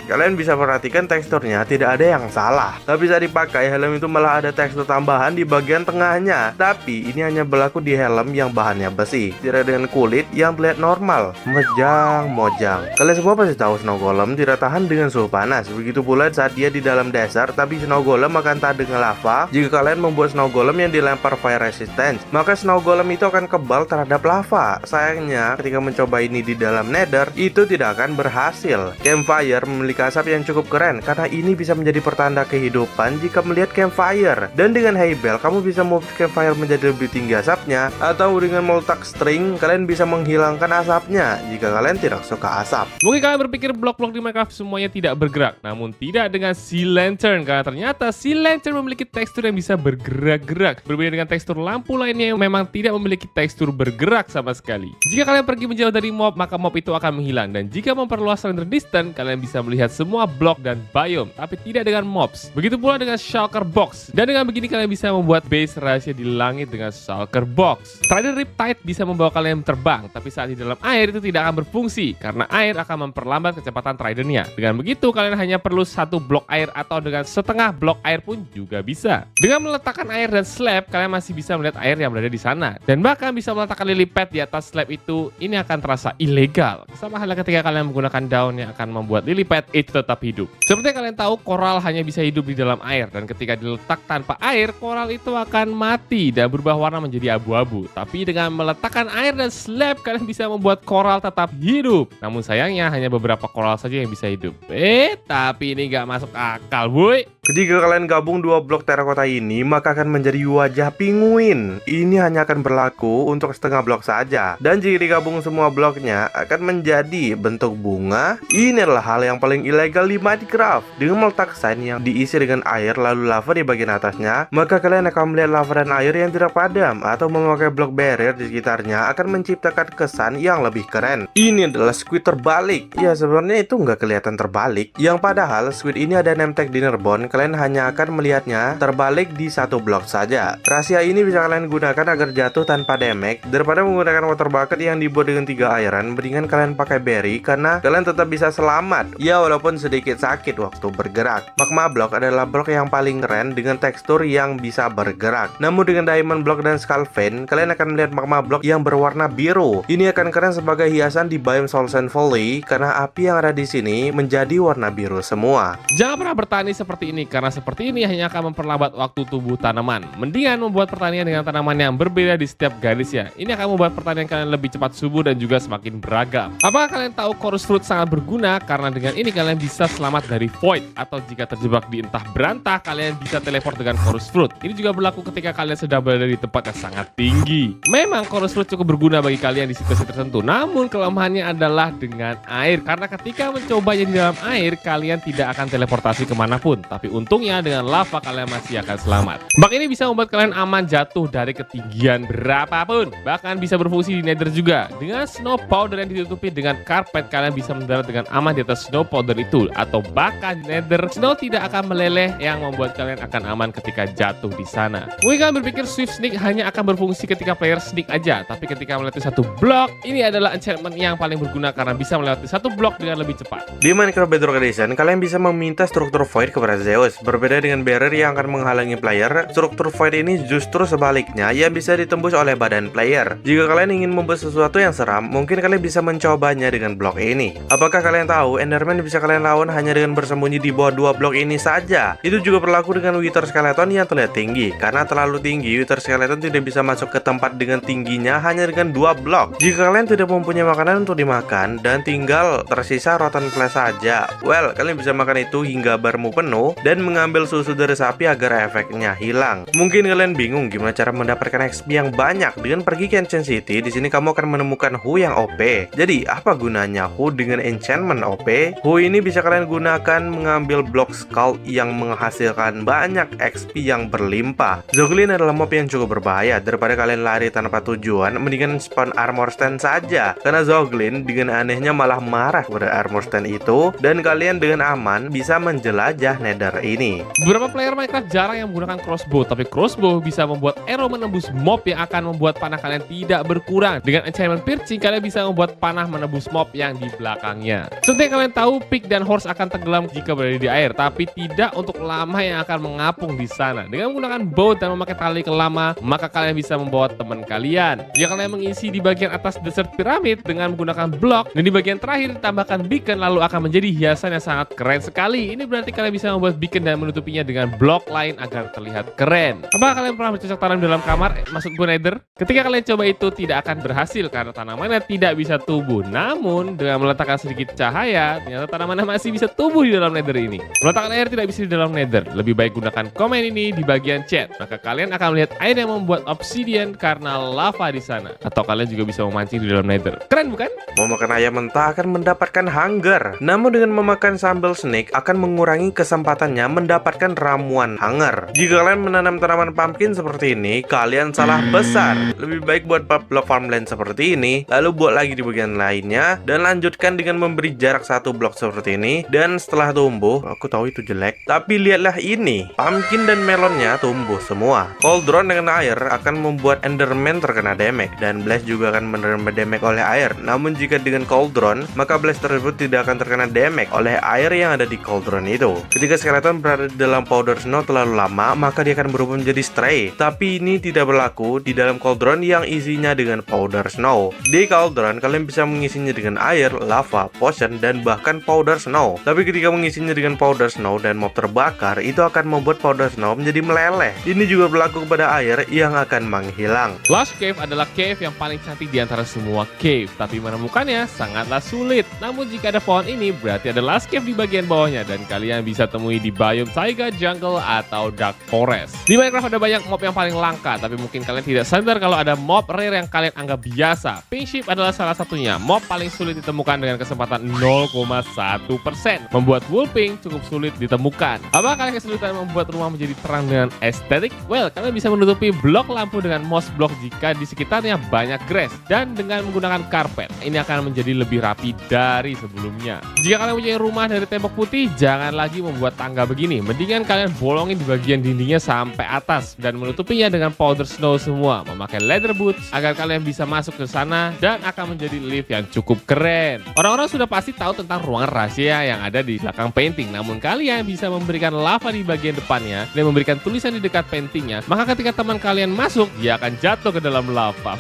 kalian bisa perhatikan teksturnya tidak ada yang salah. Tapi saat dipakai, helm itu malah ada tekstur tambahan di bagian tengahnya. Tapi ini hanya berlaku di helm yang bahannya besi, tidak dengan kulit yang terlihat normal. Mojang. Kalian semua pasti tahu snow golem tidak tahan dengan suhu panas. Begitu pula saat dia di dalam desert, tapi snow golem akan tahan dengan lava. Jika kalian membuat snow golem yang dilempar fire resistance, maka snow golem itu akan kebal terhadap lava. Sayangnya, ketika mencoba ini di dalam nether, itu tidak akan berhasil. Campfire memiliki asap yang cukup keren karena ini bisa menjadi pertanda kehidupan jika melihat campfire. Dan dengan hay bale, kamu bisa membuat campfire menjadi lebih tinggi asapnya, atau dengan meletak string, kalian bisa menghilangkan asapnya jika kalian tidak suka asap. Mungkin kalian berpikir blok-blok di Minecraft semuanya tidak bergerak, namun tidak dengan Sea Lantern, karena ternyata Sea Lantern memiliki tekstur yang bisa bergerak-gerak, berbeda dengan tekstur lampu lainnya yang memang tidak memiliki tekstur bergerak sama sekali. Jika kalian pergi menjauh dari mob, maka mob itu akan menghilang, dan jika memperluas render distance, kalian bisa melihat semua blok dan biome, tapi tidak dengan mobs. Begitu pula dengan shulker box, dan dengan begini kalian bisa membuat base rahasia di langit dengan shulker box. Trident Riptide bisa membawa kalian terbang, tapi saat di dalam air itu tidak akan berfungsi, karena air akan memperlambat kecepatan tridentnya. Dengan begitu kalian hanya perlu satu blok air atau dengan setengah blok air pun juga bisa. Dengan meletakkan air dan slab, kalian masih bisa melihat air yang berada di sana, dan bahkan bisa meletakkan lily pad di atas slab itu. Ini akan terasa ilegal, sama halnya ketika kalian menggunakan daun yang akan membuat lily pad itu tetap hidup. Seperti yang kalian tahu, koral hanya bisa hidup di dalam air, dan ketika diletak tanpa air, koral itu akan mati dan berubah warna menjadi abu-abu. Tapi dengan meletakkan air dan slab, kalian bisa membuat koral tetap hidup. Namun sayangnya hanya beberapa koral saja yang bisa hidup. Tapi ini nggak masuk akal, boy. Ketika kalian gabung dua blok terakota ini, maka akan menjadi wajah penguin. Namun, ini hanya akan berlaku untuk setengah blok saja. Dan jika digabung semua bloknya, akan menjadi bentuk bunga. Ini adalah hal yang paling ilegal di Minecraft. Dengan meletak sign yang diisi dengan air lalu lava di bagian atasnya, maka kalian akan melihat lava dan air yang tidak padam atau memakai blok barrier di sekitarnya akan menciptakan kesan yang lebih keren. Ini adalah squid terbalik. Ya, sebenarnya itu nggak kelihatan terbalik. Yang padahal squid ini ada name tag dinner bone, kalian hanya akan melihatnya terbalik di satu blok saja. Rahasia ini bisa kalian gunakan agar jatuh tanpa damage. Daripada menggunakan water bucket yang dibuat dengan 3 airan, mendingan kalian pakai berry karena kalian tetap bisa selamat. Ya, walaupun sedikit sakit waktu bergerak. Magma block adalah blok yang paling keren dengan tekstur yang bisa bergerak. Namun dengan diamond block dan skull vein, kalian akan melihat magma block yang berwarna biru. Ini akan keren sebagai hiasan di biome Soul Sand Valley karena api yang ada di sini menjadi warna biru semua. Jangan pernah bertani seperti ini karena seperti ini hanya akan memperlambat waktu tumbuh tanaman. Mendingan membuat pertanian dengan tanaman yang berbeda di setiap garisnya. Ini akan membuat pertanian kalian lebih cepat subur dan juga semakin beragam. Apakah kalian tahu chorus fruit sangat berguna karena dengan ini kalian bisa selamat dari void atau jika terjebak di entah berantah kalian bisa teleport dengan chorus fruit. Ini juga berlaku ketika kalian sedang berada di tempat yang sangat tinggi. Memang chorus fruit cukup berguna bagi kalian di situasi tertentu, namun kelemahannya adalah dengan air karena ketika mencobanya di dalam air kalian tidak akan teleportasi kemanapun, tapi untungnya dengan lava kalian masih akan selamat. Bug ini bisa membuat kalian aman jatuh dari ketinggian berapapun, bahkan bisa berfungsi di nether juga. Dengan snow powder yang ditutupi dengan karpet kalian bisa mendarat dengan aman di atas snow powder itu, atau bahkan di nether snow tidak akan meleleh yang membuat kalian akan aman ketika jatuh di sana. Mungkin kalian berpikir Swift Sneak hanya akan berfungsi ketika player sneak aja, tapi ketika melewati satu blok, ini adalah enchantment yang paling berguna karena bisa melewati satu blok dengan lebih cepat. Di Minecraft Bedrock Edition, kalian bisa meminta struktur void kepada Zeus. Berbeda dengan barrier yang akan menghalangi player, struktur void ini justru sebaliknya yang bisa ditembus oleh badan player. Jika kalian ingin membuat sesuatu yang seram, mungkin kalian bisa mencobanya dengan blok ini. Apakah kalian tahu Enderman bisa kalian lawan hanya dengan bersembunyi di bawah 2 blok ini saja? Itu juga berlaku dengan Wither Skeleton yang terlihat tinggi. Karena terlalu tinggi, Wither Skeleton tidak bisa masuk ke tempat dengan tingginya hanya dengan 2 blok. Jika kalian tidak mempunyai makanan untuk dimakan dan tinggal tersisa rotten flesh saja, well, kalian bisa makan itu hingga barmu penuh dan mengambil susu dari sapi agar efeknya hilang. Mungkin kalian bingung gimana cara mendapatkan XP yang banyak. Dengan pergi ke Ancient City, di sini kamu akan menemukan Hu yang OP. Jadi, apa gunanya Hu dengan enchantment OP? Hu ini bisa kalian gunakan mengambil blok skull yang menghasilkan banyak XP yang berlimpah. Zoglin adalah mob yang cukup berbahaya. Daripada kalian lari tanpa tujuan, mendingan spawn armor stand saja. Karena Zoglin dengan anehnya malah marah pada armor stand itu, dan kalian dengan aman bisa menjelajah nether ini. Beberapa player Minecraft jarang yang menggunakan crossbow, tapi crossbow bisa membuat arrow menembus mob yang akan membuat panah kalian tidak berkurang. Dengan enchantment piercing, kalian bisa membuat panah menembus mob yang di belakangnya. Seperti yang kalian tahu, pig dan horse akan tenggelam jika berada di air, tapi tidak untuk lama yang akan mengapung di sana. Dengan menggunakan boat dan memakai tali kelama, maka kalian bisa membawa teman kalian. Jika kalian mengisi di bagian atas desert pyramid dengan menggunakan blok, dan di bagian terakhir ditambahkan beacon, lalu akan menjadi hiasan yang sangat keren sekali. Ini berarti kalian bisa membuat beacon dan menutupinya dengan blok lain agar terlihat keren. Apakah kalian pernah bercocok tanam di dalam kamar? Maksud gue nether? Ketika kalian coba itu tidak akan berhasil karena tanamannya tidak bisa tumbuh. Namun dengan meletakkan sedikit cahaya, ternyata tanamannya masih bisa tumbuh di dalam nether ini. Meletakkan air tidak bisa di dalam nether. Lebih baik gunakan komen ini di bagian chat. Maka kalian akan melihat air yang membuat obsidian karena lava di sana. Atau kalian juga bisa memancing di dalam nether. Keren bukan? Mau makan ayam mentah akan mendapatkan hunger. Namun dengan memakan sambal snake akan mengurangi kesempatannya mendapatkan ramuan hunger. Jika kalian menanam tanaman pumpkin seperti ini, kalian salah besar. Lebih baik buat blok farmland seperti ini, lalu buat lagi di bagian lainnya, dan lanjutkan dengan memberi jarak satu blok seperti ini. Dan setelah tumbuh, aku tahu itu jelek, tapi lihatlah ini, pumpkin dan melonnya tumbuh semua. Cauldron dengan air akan membuat enderman terkena damage, dan blaze juga akan menerima damage oleh air. Namun jika dengan cauldron, maka blaze tersebut tidak akan terkena damage oleh air yang ada di cauldron itu. Ketika skeleton berada di dalam powder snow terlalu lama, maka dia akan berubah menjadi stray. Tapi ini tidak berlaku di dalam cauldron yang isinya dengan powder snow. Di cauldron, kalian bisa mengisinya dengan air, lava, potion, dan bahkan powder snow. Tapi ketika mengisinya dengan powder snow dan mob terbakar, itu akan membuat powder snow menjadi meleleh. Ini juga berlaku kepada air yang akan menghilang. Lush Cave adalah cave yang paling cantik di antara semua cave, tapi menemukannya sangatlah sulit. Namun jika ada pohon ini, berarti ada Lush Cave di bagian bawahnya, dan kalian bisa temui di biome Taiga Jungle atau Dark Forest. Di Minecraft ada banyak mob yang paling langka, tapi mungkin kalian tidak sadar kalau ada mob rare yang kalian anggap biasa. Pink Sheep adalah salah satunya. Mob paling sulit ditemukan dengan kesempatan 0,1%. Membuat Wolfing cukup sulit ditemukan. Apakah kalian kesulitan membuat rumah menjadi terang dengan estetik? Well, kalian bisa menutupi blok lampu dengan moss block jika di sekitarnya banyak grass, dan dengan menggunakan karpet. Ini akan menjadi lebih rapi dari sebelumnya. Jika kalian punya rumah dari tembok putih, jangan lagi membuat tangga begini. Mendingan kalian bolongin di bagian dindingnya sampai atas dan menutupinya dengan powder snow semua. Memakai leather boots agar kalian bisa masuk ke sana dan akan menjadi lift yang cukup keren. Orang-orang sudah pasti tahu tentang ruangan rahasia yang ada di belakang painting. Namun kalian bisa memberikan lava di bagian depannya dan memberikan tulisan di dekat paintingnya. Maka ketika teman kalian masuk, dia akan jatuh ke dalam lava.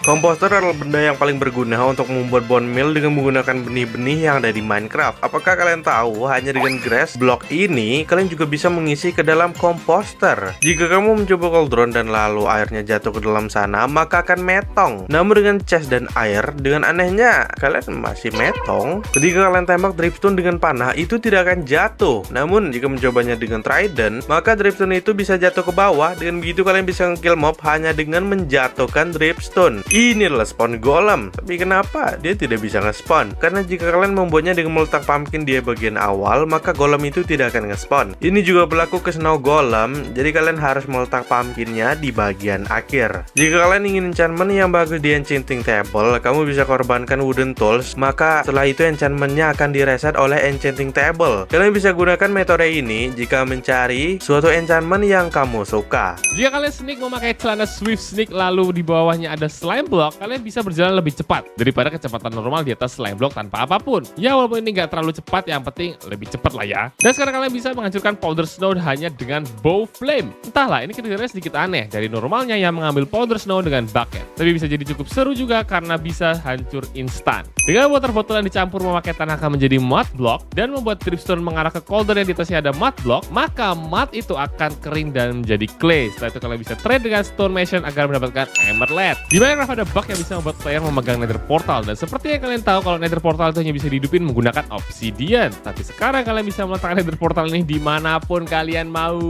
Komposter adalah benda yang paling berguna untuk membuat bone meal dengan menggunakan benih-benih yang ada di Minecraft. Apakah kalian tahu hanya dengan grass block ini kalian juga bisa mengisi ke dalam komposter? Jika kamu mencoba cauldron dan lalu airnya jatuh ke dalam sana, maka akan metong. Namun dengan chest dan air, dengan anehnya kalian masih metong. Ketika kalian tembak dripstone dengan panah, itu tidak akan jatuh. Namun jika mencobanya dengan trident, maka dripstone itu bisa jatuh ke bawah. Dengan begitu kalian bisa nge-kill mob hanya dengan menjatuhkan dripstone. Ini adalah spawn golem. Tapi kenapa dia tidak bisa nge-spawn? Karena jika kalian membuatnya dengan meletak pumpkin di bagian awal, maka golem itu tidak akan nge-spawn. Ini juga berlaku ke snow golem, jadi kalian harus meletak pumpkinnya di bagian akhir. Jika kalian ingin enchantment yang bagus di enchanting table, kamu bisa korbankan wooden tools, maka setelah itu enchantmentnya akan direset oleh enchanting table. Kalian bisa gunakan metode ini jika mencari suatu enchantment yang kamu suka. Jika kalian sneak memakai celana swift sneak lalu di bawahnya ada slime block, kalian bisa berjalan lebih cepat daripada kecepatan normal di atas slime block tanpa apapun. Ya walaupun ini nggak terlalu cepat, yang penting lebih cepat lah ya. Dan sekarang kalian bisa menghancurkan powder snow hanya dengan bow flame. Entahlah, ini kedengarannya sedikit aneh dari normalnya yang mengambil powder snow dengan bucket. Tapi bisa jadi cukup seru juga karena bisa hancur instan. Dengan water botol yang dicampur memakai tanah akan menjadi mud block dan membuat dripstone mengarah ke cauldron yang di atasnya ada mud block, maka mud itu akan kering dan menjadi clay. Setelah itu kalian bisa trade dengan stone mation agar mendapatkan emerald. Di Minecraft ada bug yang bisa membuat player memegang nether portal, dan seperti yang kalian tahu kalau nether portal itu hanya bisa dihidupin menggunakan obsidian. Tapi sekarang kalian bisa meletakkan nether portal ini dimanapun kalian mau.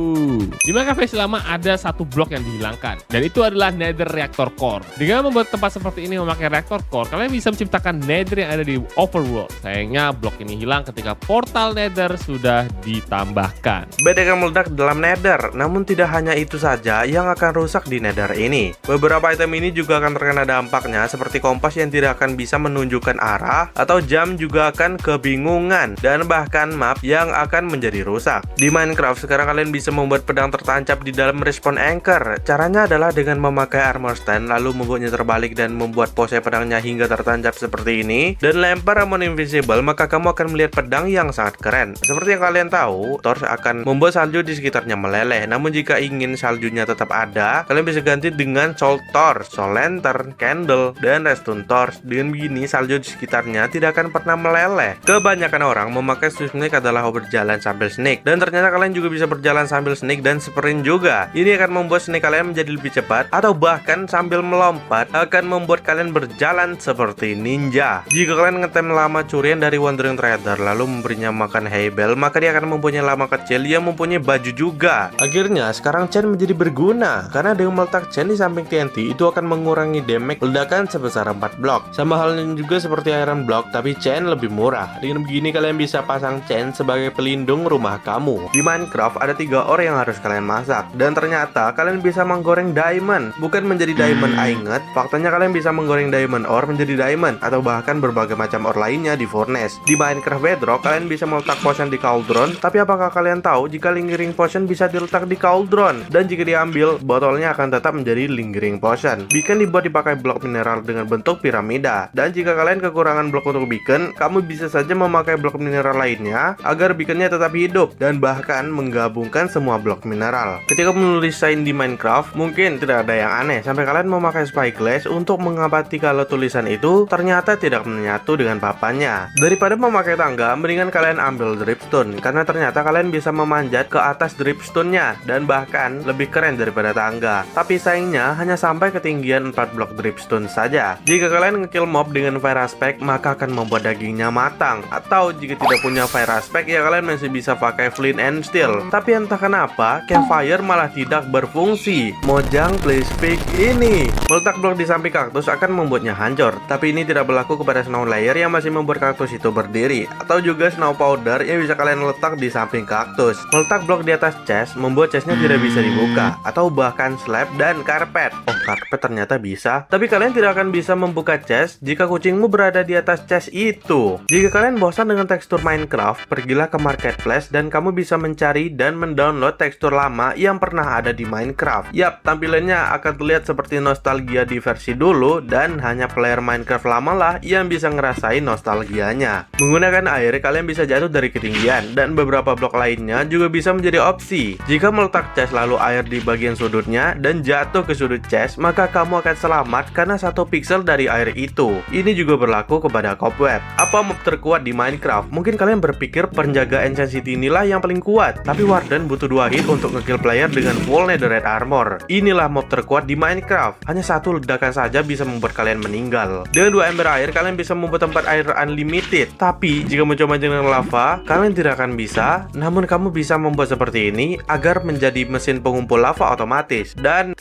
Di Minecraft versi lama ada satu blok yang dihilangkan, dan itu adalah nether reactor core. Dengan membuat tempat seperti ini memakai reactor core, kalian bisa menciptakan nether yang ada di overworld. Sayangnya blok ini hilang ketika portal nether sudah ditambahkan. Bed akan meledak dalam nether, namun tidak hanya itu saja yang akan rusak di nether ini. Beberapa item ini juga akan terkena dampaknya, seperti kompas yang tidak akan bisa menunjukkan arah, atau jam juga akan kebingungan, dan bahkan map yang akan menjadi rusak. Di Minecraft sekarang kalian bisa membuat pedang tertancap di dalam respawn anchor. Caranya adalah dengan memakai armor stand lalu membuatnya terbalik dan membuat pose pedangnya hingga tertancap seperti ini, dan lempar amon invisible, maka kamu akan melihat pedang yang sangat keren. Seperti yang kalian tahu, torch akan membuat salju di sekitarnya meleleh. Namun jika ingin saljunya tetap ada, kalian bisa ganti dengan soul torch, soul lantern, candle, dan redstone torch. Dengan begini salju di sekitarnya tidak akan pernah meleleh. Kebanyakan orang memakai swift sneak adalah berjalan sambil sneak, dan ternyata kalian juga bisa berjalan sambil sneak dan sprint juga. Ini akan membuat sneak kalian menjadi lebih cepat, atau bahkan sambil melompat akan membuat kalian berjalan seperti ninja. Jika kalian ngetem lama curian dari wandering trader lalu memberinya makan haybell, maka dia akan mempunyai lama kecil yang mempunyai baju juga. Akhirnya sekarang chain menjadi berguna, karena dengan meletak chain di samping TNT itu akan mengurangi damage ledakan sebesar 4 blok. Sama halnya juga seperti iron block, tapi chain lebih murah. Dengan begini kalian bisa pasang chain sebagai pelindung rumah kamu. Di Minecraft ada 3 ore yang harus kalian masak, dan ternyata kalian bisa menggoreng diamond, bukan menjadi diamond ingot. Faktanya kalian bisa menggoreng diamond ore menjadi diamond, atau bahkan berbagai macam ore lainnya di furnace. Di Minecraft Bedrock kalian bisa meletak potion di cauldron, tapi apakah kalian tahu jika lingering potion bisa diletak di cauldron, dan jika diambil botolnya akan tetap menjadi lingering potion. Beacon dibuat dipakai blok mineral dengan bentuk piramida, dan jika kalian kekurangan blok untuk beacon, kamu bisa saja memakai blok mineral lainnya agar beaconnya tetap hidup, dan bahkan menggabungkan semua blok mineral. Ketika menulis sign di Minecraft, mungkin tidak ada yang aneh sampai kalian memakai spyglass untuk mengamati kalau tulisan itu ternyata tidak menyatu dengan papannya. Daripada memakai tangga, mendingan kalian ambil dripstone, karena ternyata kalian bisa memanjat ke atas dripstone-nya, dan bahkan lebih keren daripada tangga. Tapi sayangnya hanya sampai ketinggian 4 blok dripstone saja. Jika kalian ngekill mob dengan fire aspect, maka akan membuat dagingnya matang. Atau jika tidak punya fire aspect, ya kalian masih bisa pakai flint and steel. Tapi entah kenapa, campfire malah tidak tidak berfungsi. Mojang please pick ini. Meletak blok di samping kaktus akan membuatnya hancur, tapi ini tidak berlaku kepada snow layer yang masih membuat kaktus itu berdiri, atau juga snow powder yang bisa kalian letak di samping kaktus. Meletak blok di atas chest membuat chestnya tidak bisa dibuka, atau bahkan slab dan karpet. Oh, karpet ternyata bisa, tapi kalian tidak akan bisa membuka chest jika kucingmu berada di atas chest itu. Jika kalian bosan dengan tekstur Minecraft, pergilah ke marketplace dan kamu bisa mencari dan mendownload tekstur lama yang pernah ada di Minecraft. Yap, tampilannya akan terlihat seperti nostalgia di versi dulu, dan hanya player Minecraft lama lah yang bisa ngerasain nostalgianya. Menggunakan air, kalian bisa jatuh dari ketinggian, dan beberapa blok lainnya juga bisa menjadi opsi. Jika meletak chest lalu air di bagian sudutnya dan jatuh ke sudut chest, maka kamu akan selamat karena 1 pixel dari air itu. Ini juga berlaku kepada cobweb. Apa mob terkuat di Minecraft? Mungkin kalian berpikir penjaga Ancient City inilah yang paling kuat, tapi Warden butuh 2 hit untuk ngekill player dengan full netherite armor. Inilah mob terkuat di Minecraft. Hanya 1 ledakan saja bisa membuat kalian meninggal. Dengan 2 ember air, kalian bisa membuat tempat air unlimited. Tapi jika mencoba dengan lava, kalian tidak akan bisa. Namun kamu bisa membuat seperti ini agar menjadi mesin pengumpul lava otomatis. Dan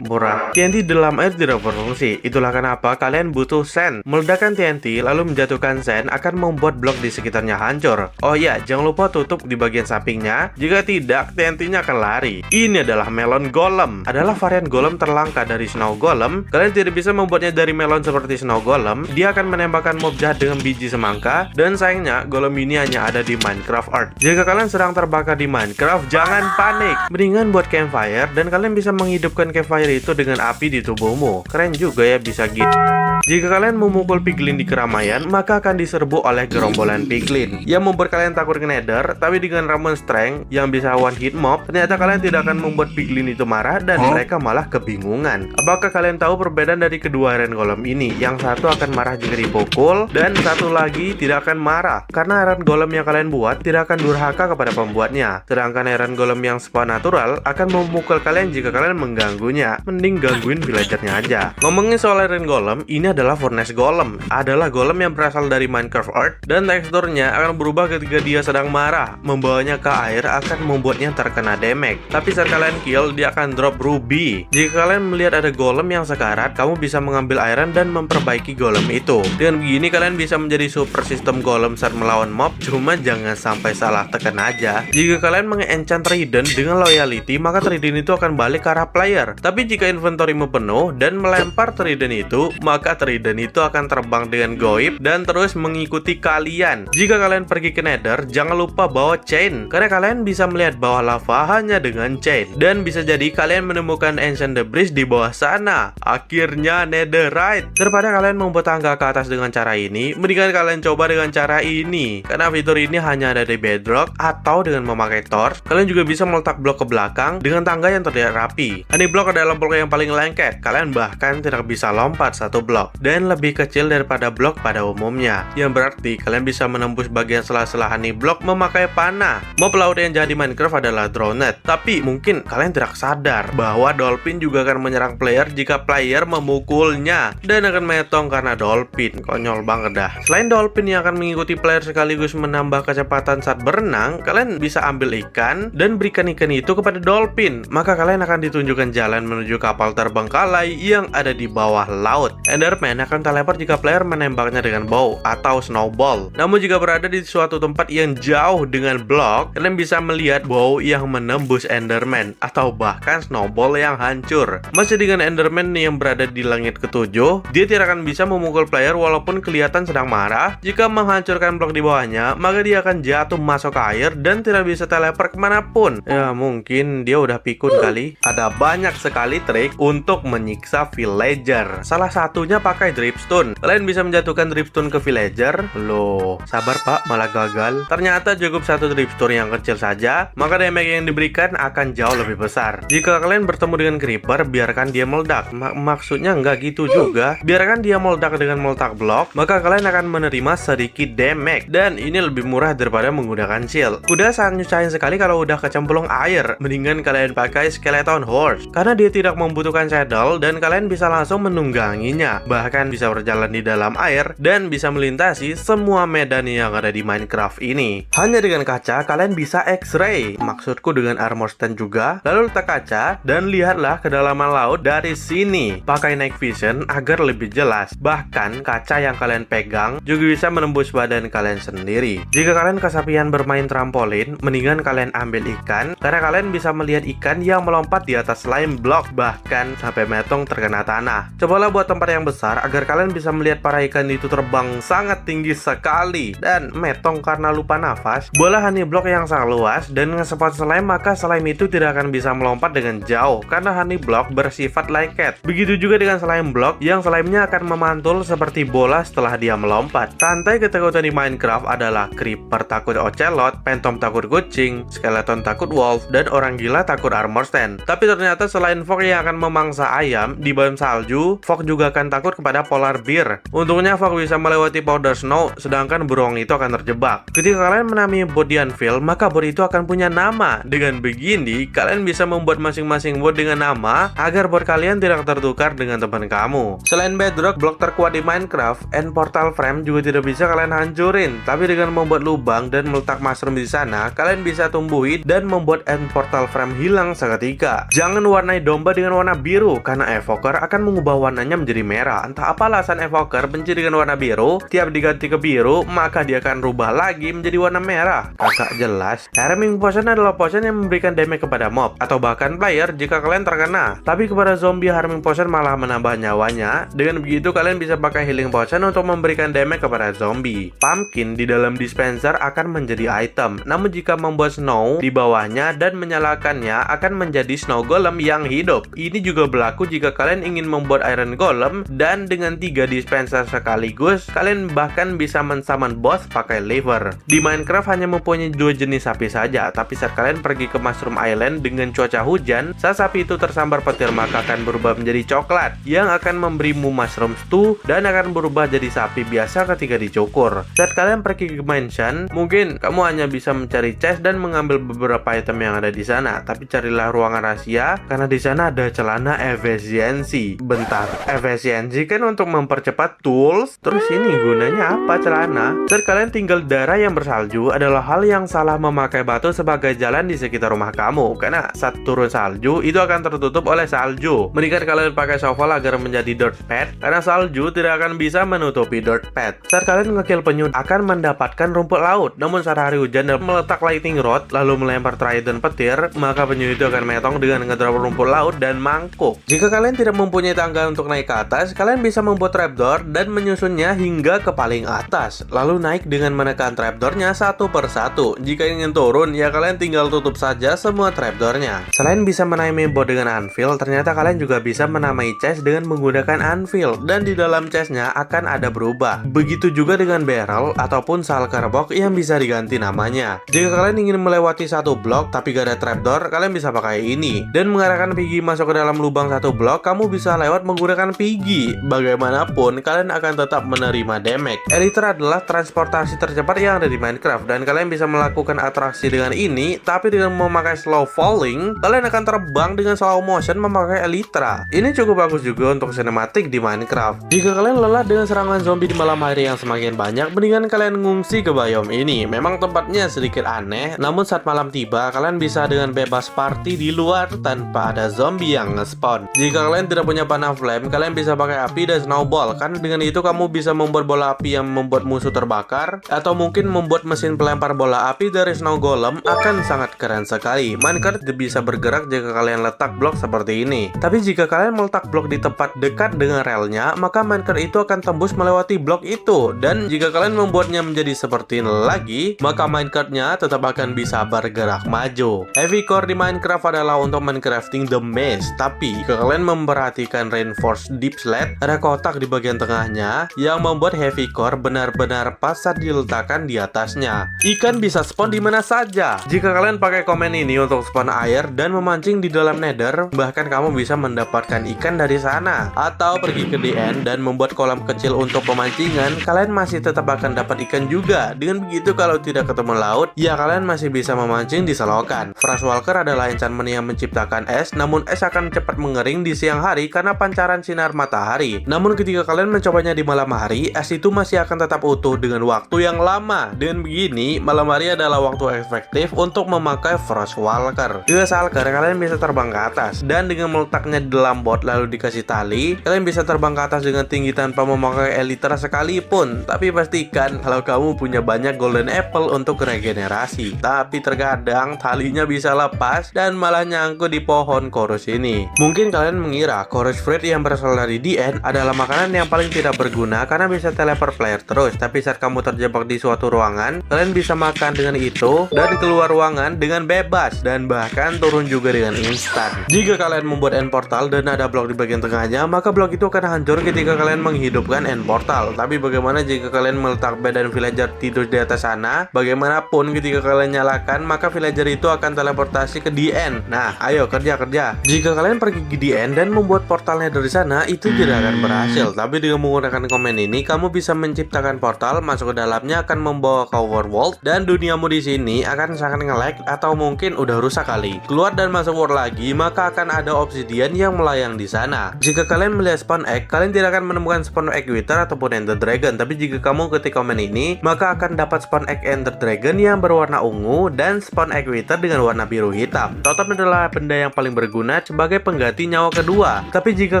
murah. TNT dalam air tidak berfungsi. Itulah kenapa kalian butuh sand. Meledakkan TNT lalu menjatuhkan sand akan membuat blok di sekitarnya hancur. Oh ya, jangan lupa tutup di bagian sampingnya. Jika tidak, TNT-nya akan lari. Ini adalah melon golem. Adalah varian golem terlangka dari snow golem. Kalian tidak bisa membuatnya dari melon seperti snow golem. Dia akan menembakkan mob jahat dengan biji semangka, dan sayangnya golem ini hanya ada di Minecraft Earth. Jika kalian sedang terbakar di Minecraft, jangan panik. Mendingan buat campfire, dan kalian bisa menghidupkan campfire itu dengan api di tubuhmu. Keren juga ya bisa gitu. Jika kalian memukul piglin di keramaian, maka akan diserbu oleh gerombolan piglin yang membuat kalian takut ke nether. Tapi dengan ramuan strength yang bisa one hit mob, ternyata kalian tidak akan membuat piglin itu marah dan mereka malah kebingungan. Apakah kalian tahu perbedaan dari kedua iron golem ini? Yang satu akan marah jika dipukul, dan satu lagi tidak akan marah karena iron golem yang kalian buat tidak akan durhaka kepada pembuatnya. Sedangkan iron golem yang spawn natural akan memukul kalian jika kalian mengganggunya. Mending gangguin villagernya aja. Ngomongin soal iron golem, ini adalah furnace golem. Adalah golem yang berasal dari Minecraft Earth, dan teksturnya akan berubah ketika dia sedang marah. Membawanya ke air akan membuatnya terkena damage. Tapi saat kalian kill, dia akan drop ruby. Jika kalian melihat ada golem yang sekarat, kamu bisa mengambil iron dan memperbaiki golem itu. Dengan begini kalian bisa menjadi super system golem saat melawan mob. Cuma jangan sampai salah tekan aja. Jika kalian mengenchant trident dengan loyalty, maka trident itu akan balik ke arah player. Tapi jika inventorymu penuh dan melempar trident itu, maka trident itu akan terbang dengan goib dan terus mengikuti kalian. Jika kalian pergi ke nether, jangan lupa bawa chain, karena kalian bisa melihat bawah lava hanya dengan chain. Dan bisa jadi kalian menemukan ancient debris di bawah sana. Akhirnya netherite. Daripada kalian membuat tangga ke atas dengan cara ini, mendingan kalian coba dengan cara ini, karena fitur ini hanya ada di bedrock atau dengan memakai torch. Kalian juga bisa meletak blok ke belakang dengan tangga yang terlihat rapi. Honey block adalah blok yang paling lengket. Kalian bahkan tidak bisa lompat 1 blok, dan lebih kecil daripada blok pada umumnya, yang berarti kalian bisa menembus bagian sela-sela honey block memakai panah. Mob laut yang jadi Minecraft adalah drowned, tapi mungkin kalian tidak sadar bahwa dolphin juga akan menyerang player jika player memukulnya, dan akan metong karena dolphin. Konyol banget dah. Selain dolphin yang akan mengikuti player sekaligus menambah kecepatan saat berenang, kalian bisa ambil ikan dan berikan ikan itu kepada dolphin, maka kalian akan ditunjukkan jalan menuju kapal terbengkalai yang ada di bawah laut. Enderman akan teleport jika player menembaknya dengan bow atau snowball. Namun jika berada di suatu tempat yang jauh dengan blok, kalian bisa melihat bow yang menembus Enderman atau bahkan snowball yang hancur. Masih dengan Enderman yang berada di langit ketujuh, dia tidak akan bisa memukul player walaupun kelihatan sedang marah. Jika menghancurkan blok di bawahnya, maka dia akan jatuh masuk ke air dan tidak bisa teleport kemanapun. Ya mungkin dia udah pikun kali. Ada banyak sekali trik untuk menyiksa villager. Salah satunya pakai dripstone. Kalian bisa menjatuhkan dripstone ke villager. Loh, sabar pak, malah gagal. Ternyata cukup 1 dripstone yang kecil saja, maka damage yang diberikan akan jauh lebih besar. Jika kalian bertemu dengan creeper, biarkan dia meledak. Maksudnya nggak gitu juga. Biarkan dia meledak dengan meletak blok, maka kalian akan menerima sedikit damage. Dan ini lebih murah daripada menggunakan shield. Udah sangat nyusahin sekali kalau udah kecemplung air. Mendingan kalian pakai skeleton horse, karena dia tidak membutuhkan saddle dan kalian bisa langsung menungganginya. bahkan bisa berjalan di dalam air, dan bisa melintasi semua medan yang ada di Minecraft ini. Hanya dengan kaca, kalian bisa X-ray, maksudku dengan armor stand juga. Lalu letak kaca, dan lihatlah kedalaman laut dari sini. Pakai night vision agar lebih jelas. Bahkan, kaca yang kalian pegang juga bisa menembus badan kalian sendiri. Jika kalian kesepian bermain trampolin, mendingan kalian ambil ikan, karena kalian bisa melihat ikan yang melompat di atas slime block, bahkan sampai metong terkena tanah. Cobalah buat tempat yang besar agar kalian bisa melihat para ikan itu terbang sangat tinggi sekali dan metong karena lupa nafas. Bola honey block yang sangat luas dan nge-spot slime, maka slime itu tidak akan bisa melompat dengan jauh karena honey block bersifat lengket. Begitu juga dengan slime block yang slime-nya akan memantul seperti bola setelah dia melompat. Rantai ketakutan di Minecraft adalah creeper takut ocelot, phantom takut kucing, skeleton takut wolf, dan orang gila takut armor stand. Tapi ternyata selain Fog yang akan memangsa ayam di bawah salju, Fog juga akan takut kepada polar bear. Untungnya Fog bisa melewati powder snow, sedangkan beruang itu akan terjebak. Ketika kalian menamai bot di anvil, maka bot itu akan punya nama. Dengan begini, kalian bisa membuat masing-masing bot dengan nama agar bot kalian tidak tertukar dengan teman kamu. Selain bedrock, blok terkuat di Minecraft, end portal frame juga tidak bisa kalian hancurin. Tapi dengan membuat lubang dan meletak mushroom di sana, kalian bisa tumbuhi dan membuat end portal frame hilang seketika. Jangan warnai domba dengan warna biru, karena evoker akan mengubah warnanya menjadi merah. Entah apa alasan evoker benci dengan warna biru, tiap diganti ke biru, maka dia akan rubah lagi menjadi warna merah. Kakak jelas. Harming potion adalah potion yang memberikan damage kepada mob, atau bahkan player jika kalian terkena. Tapi kepada zombie, harming potion malah menambah nyawanya. Dengan begitu, kalian bisa pakai healing potion untuk memberikan damage kepada zombie. Pumpkin di dalam dispenser akan menjadi item, namun jika membuat snow di bawahnya dan menyalakannya akan menjadi snow golem yang hidup. Ini juga berlaku jika kalian ingin membuat iron golem, dan dengan 3 dispenser sekaligus, kalian bahkan bisa mensummon boss pakai lever. Di Minecraft hanya mempunyai 2 jenis sapi saja, tapi saat kalian pergi ke Mushroom Island dengan cuaca hujan, saat sapi itu tersambar petir maka akan berubah menjadi coklat, yang akan memberimu mushroom stew dan akan berubah jadi sapi biasa ketika dicukur. Saat kalian pergi ke mansion, mungkin kamu hanya bisa mencari chest dan mengambil beberapa item yang ada di sana, tapi carilah ruangan rahasia karena di sana ada celana efisiensi. Bentar, efisiensi kan untuk mempercepat tools? Terus ini gunanya apa celana? Saat kalian tinggal di daerah yang bersalju, adalah hal yang salah memakai batu sebagai jalan di sekitar rumah kamu, karena saat turun salju itu akan tertutup oleh salju. Mendingan kalian pakai shovel agar menjadi dirt pad, karena salju tidak akan bisa menutupi dirt pad. Saat kalian ngekill penyu akan mendapatkan rumput laut, namun saat hari hujan dan meletak lightning rod lalu melempar trident petir, maka penyu itu akan metong dengan ngedrop rumput laut dan mangkuk. Jika kalian tidak mempunyai tangga untuk naik ke atas, kalian bisa membuat trapdoor dan menyusunnya hingga ke paling atas, lalu naik dengan menekan trapdoornya satu persatu. Jika ingin turun, ya kalian tinggal tutup saja semua trapdoornya. Selain bisa menamai bot dengan anvil, ternyata kalian juga bisa menamai chest dengan menggunakan anvil, dan di dalam chestnya akan ada berubah. Begitu juga dengan barrel ataupun shulker box yang bisa diganti namanya. Jika kalian ingin melewati satu blok tapi gak ada trapdoor, kalian bisa pakai ini dan mengarahkan pigi masuk ke dalam lubang satu blok. Kamu bisa lewat menggunakan pigi. Bagaimanapun kalian akan tetap menerima damage. Elytra adalah transportasi tercepat yang ada di Minecraft, dan kalian bisa melakukan atraksi dengan ini, tapi dengan memakai slow falling, kalian akan terbang dengan slow motion memakai elytra. Ini cukup bagus juga untuk sinematik di Minecraft. Jika kalian lelah dengan serangan zombie di malam hari yang semakin banyak, mendingan kalian ngungsi ke biome ini. Memang tempatnya sedikit aneh, namun saat malam tiba, kalian bisa dengan bebas party di luar tanpa ada zombie yang nge-spawn. Jika kalian tidak punya panah flame, kalian bisa pakai api dan snowball, kan dengan itu kamu bisa membuat bola api yang membuat musuh terbakar, atau mungkin membuat mesin pelempar bola api dari snow golem. Akan sangat keren sekali. Minecraft bisa bergerak jika kalian letak blok seperti ini. Tapi jika kalian meletak blok di tempat dekat dengan relnya, maka Minecraft itu akan tembus melewati blok itu. Dan jika kalian membuatnya menjadi seperti ini lagi, maka Minecraft-nya tetap akan bisa bergerak maju. Heavy core di Minecraft adalah untuk Minecrafting the maze. Tapi jika kalian memperhatikan reinforced deep slate, ada kotak di bagian tengahnya yang membuat heavy core benar-benar pas saat diletakkan di atasnya. Ikan bisa spawn di mana saja. Jika kalian pakai komen ini untuk spawn air dan memancing di dalam nether, bahkan kamu bisa mendapatkan ikan dari sana. Atau pergi ke DN dan membuat kolam kecil untuk pemancingan, kalian masih tetap akan dapat ikan juga. Dengan begitu, kalau tidak ketemu laut, ya kalian masih bisa memancing di selokan. Frostwalker adalah enchantment yang menciptakan es, namun es akan cepat mengering di siang hari karena pancaran sinar matahari. hari. Namun ketika kalian mencobanya di malam hari, es itu masih akan tetap utuh dengan waktu yang lama. Dengan begini, malam hari adalah waktu efektif untuk memakai Frostwalker. Dengan Shulker, kalian bisa terbang ke atas, dan dengan meletaknya di dalam bot lalu dikasih tali, kalian bisa terbang ke atas dengan tinggi tanpa memakai Elytra sekalipun. Tapi pastikan kalau kamu punya banyak Golden Apple untuk regenerasi. Tapi terkadang talinya bisa lepas dan malah nyangkut di pohon Chorus ini. Mungkin kalian mengira Chorus Fruit yang berasal dari DN adalah makanan yang paling tidak berguna karena bisa teleport player terus. Tapi saat kamu terjebak di suatu ruangan, kalian bisa makan dengan itu dan keluar ruangan dengan bebas, dan bahkan turun juga dengan instan. Jika kalian membuat end portal dan ada blok di bagian tengahnya, maka blok itu akan hancur ketika kalian menghidupkan end portal. Tapi bagaimana jika kalian meletak bed dan villager tidur di atas sana? Bagaimanapun ketika kalian nyalakan, maka villager itu akan teleportasi ke DN. Nah, ayo kerja. Jika kalian pergi ke DN dan membuat portalnya dari sana, itu tidak akan berhasil. Tapi dengan menggunakan komen ini, kamu bisa menciptakan portal, masuk ke dalamnya akan membawa ke overworld, dan duniamu di sini akan sangat nge-lag atau mungkin udah rusak kali. Keluar dan masuk world lagi, maka akan ada obsidian yang melayang di sana. Jika kalian melihat spawn egg, kalian tidak akan menemukan spawn egg wither ataupun ender dragon. Tapi jika kamu ketik komen ini, maka akan dapat spawn egg ender dragon yang berwarna ungu dan spawn egg wither dengan warna biru hitam. Totem adalah benda yang paling berguna sebagai pengganti nyawa kedua. Tapi jika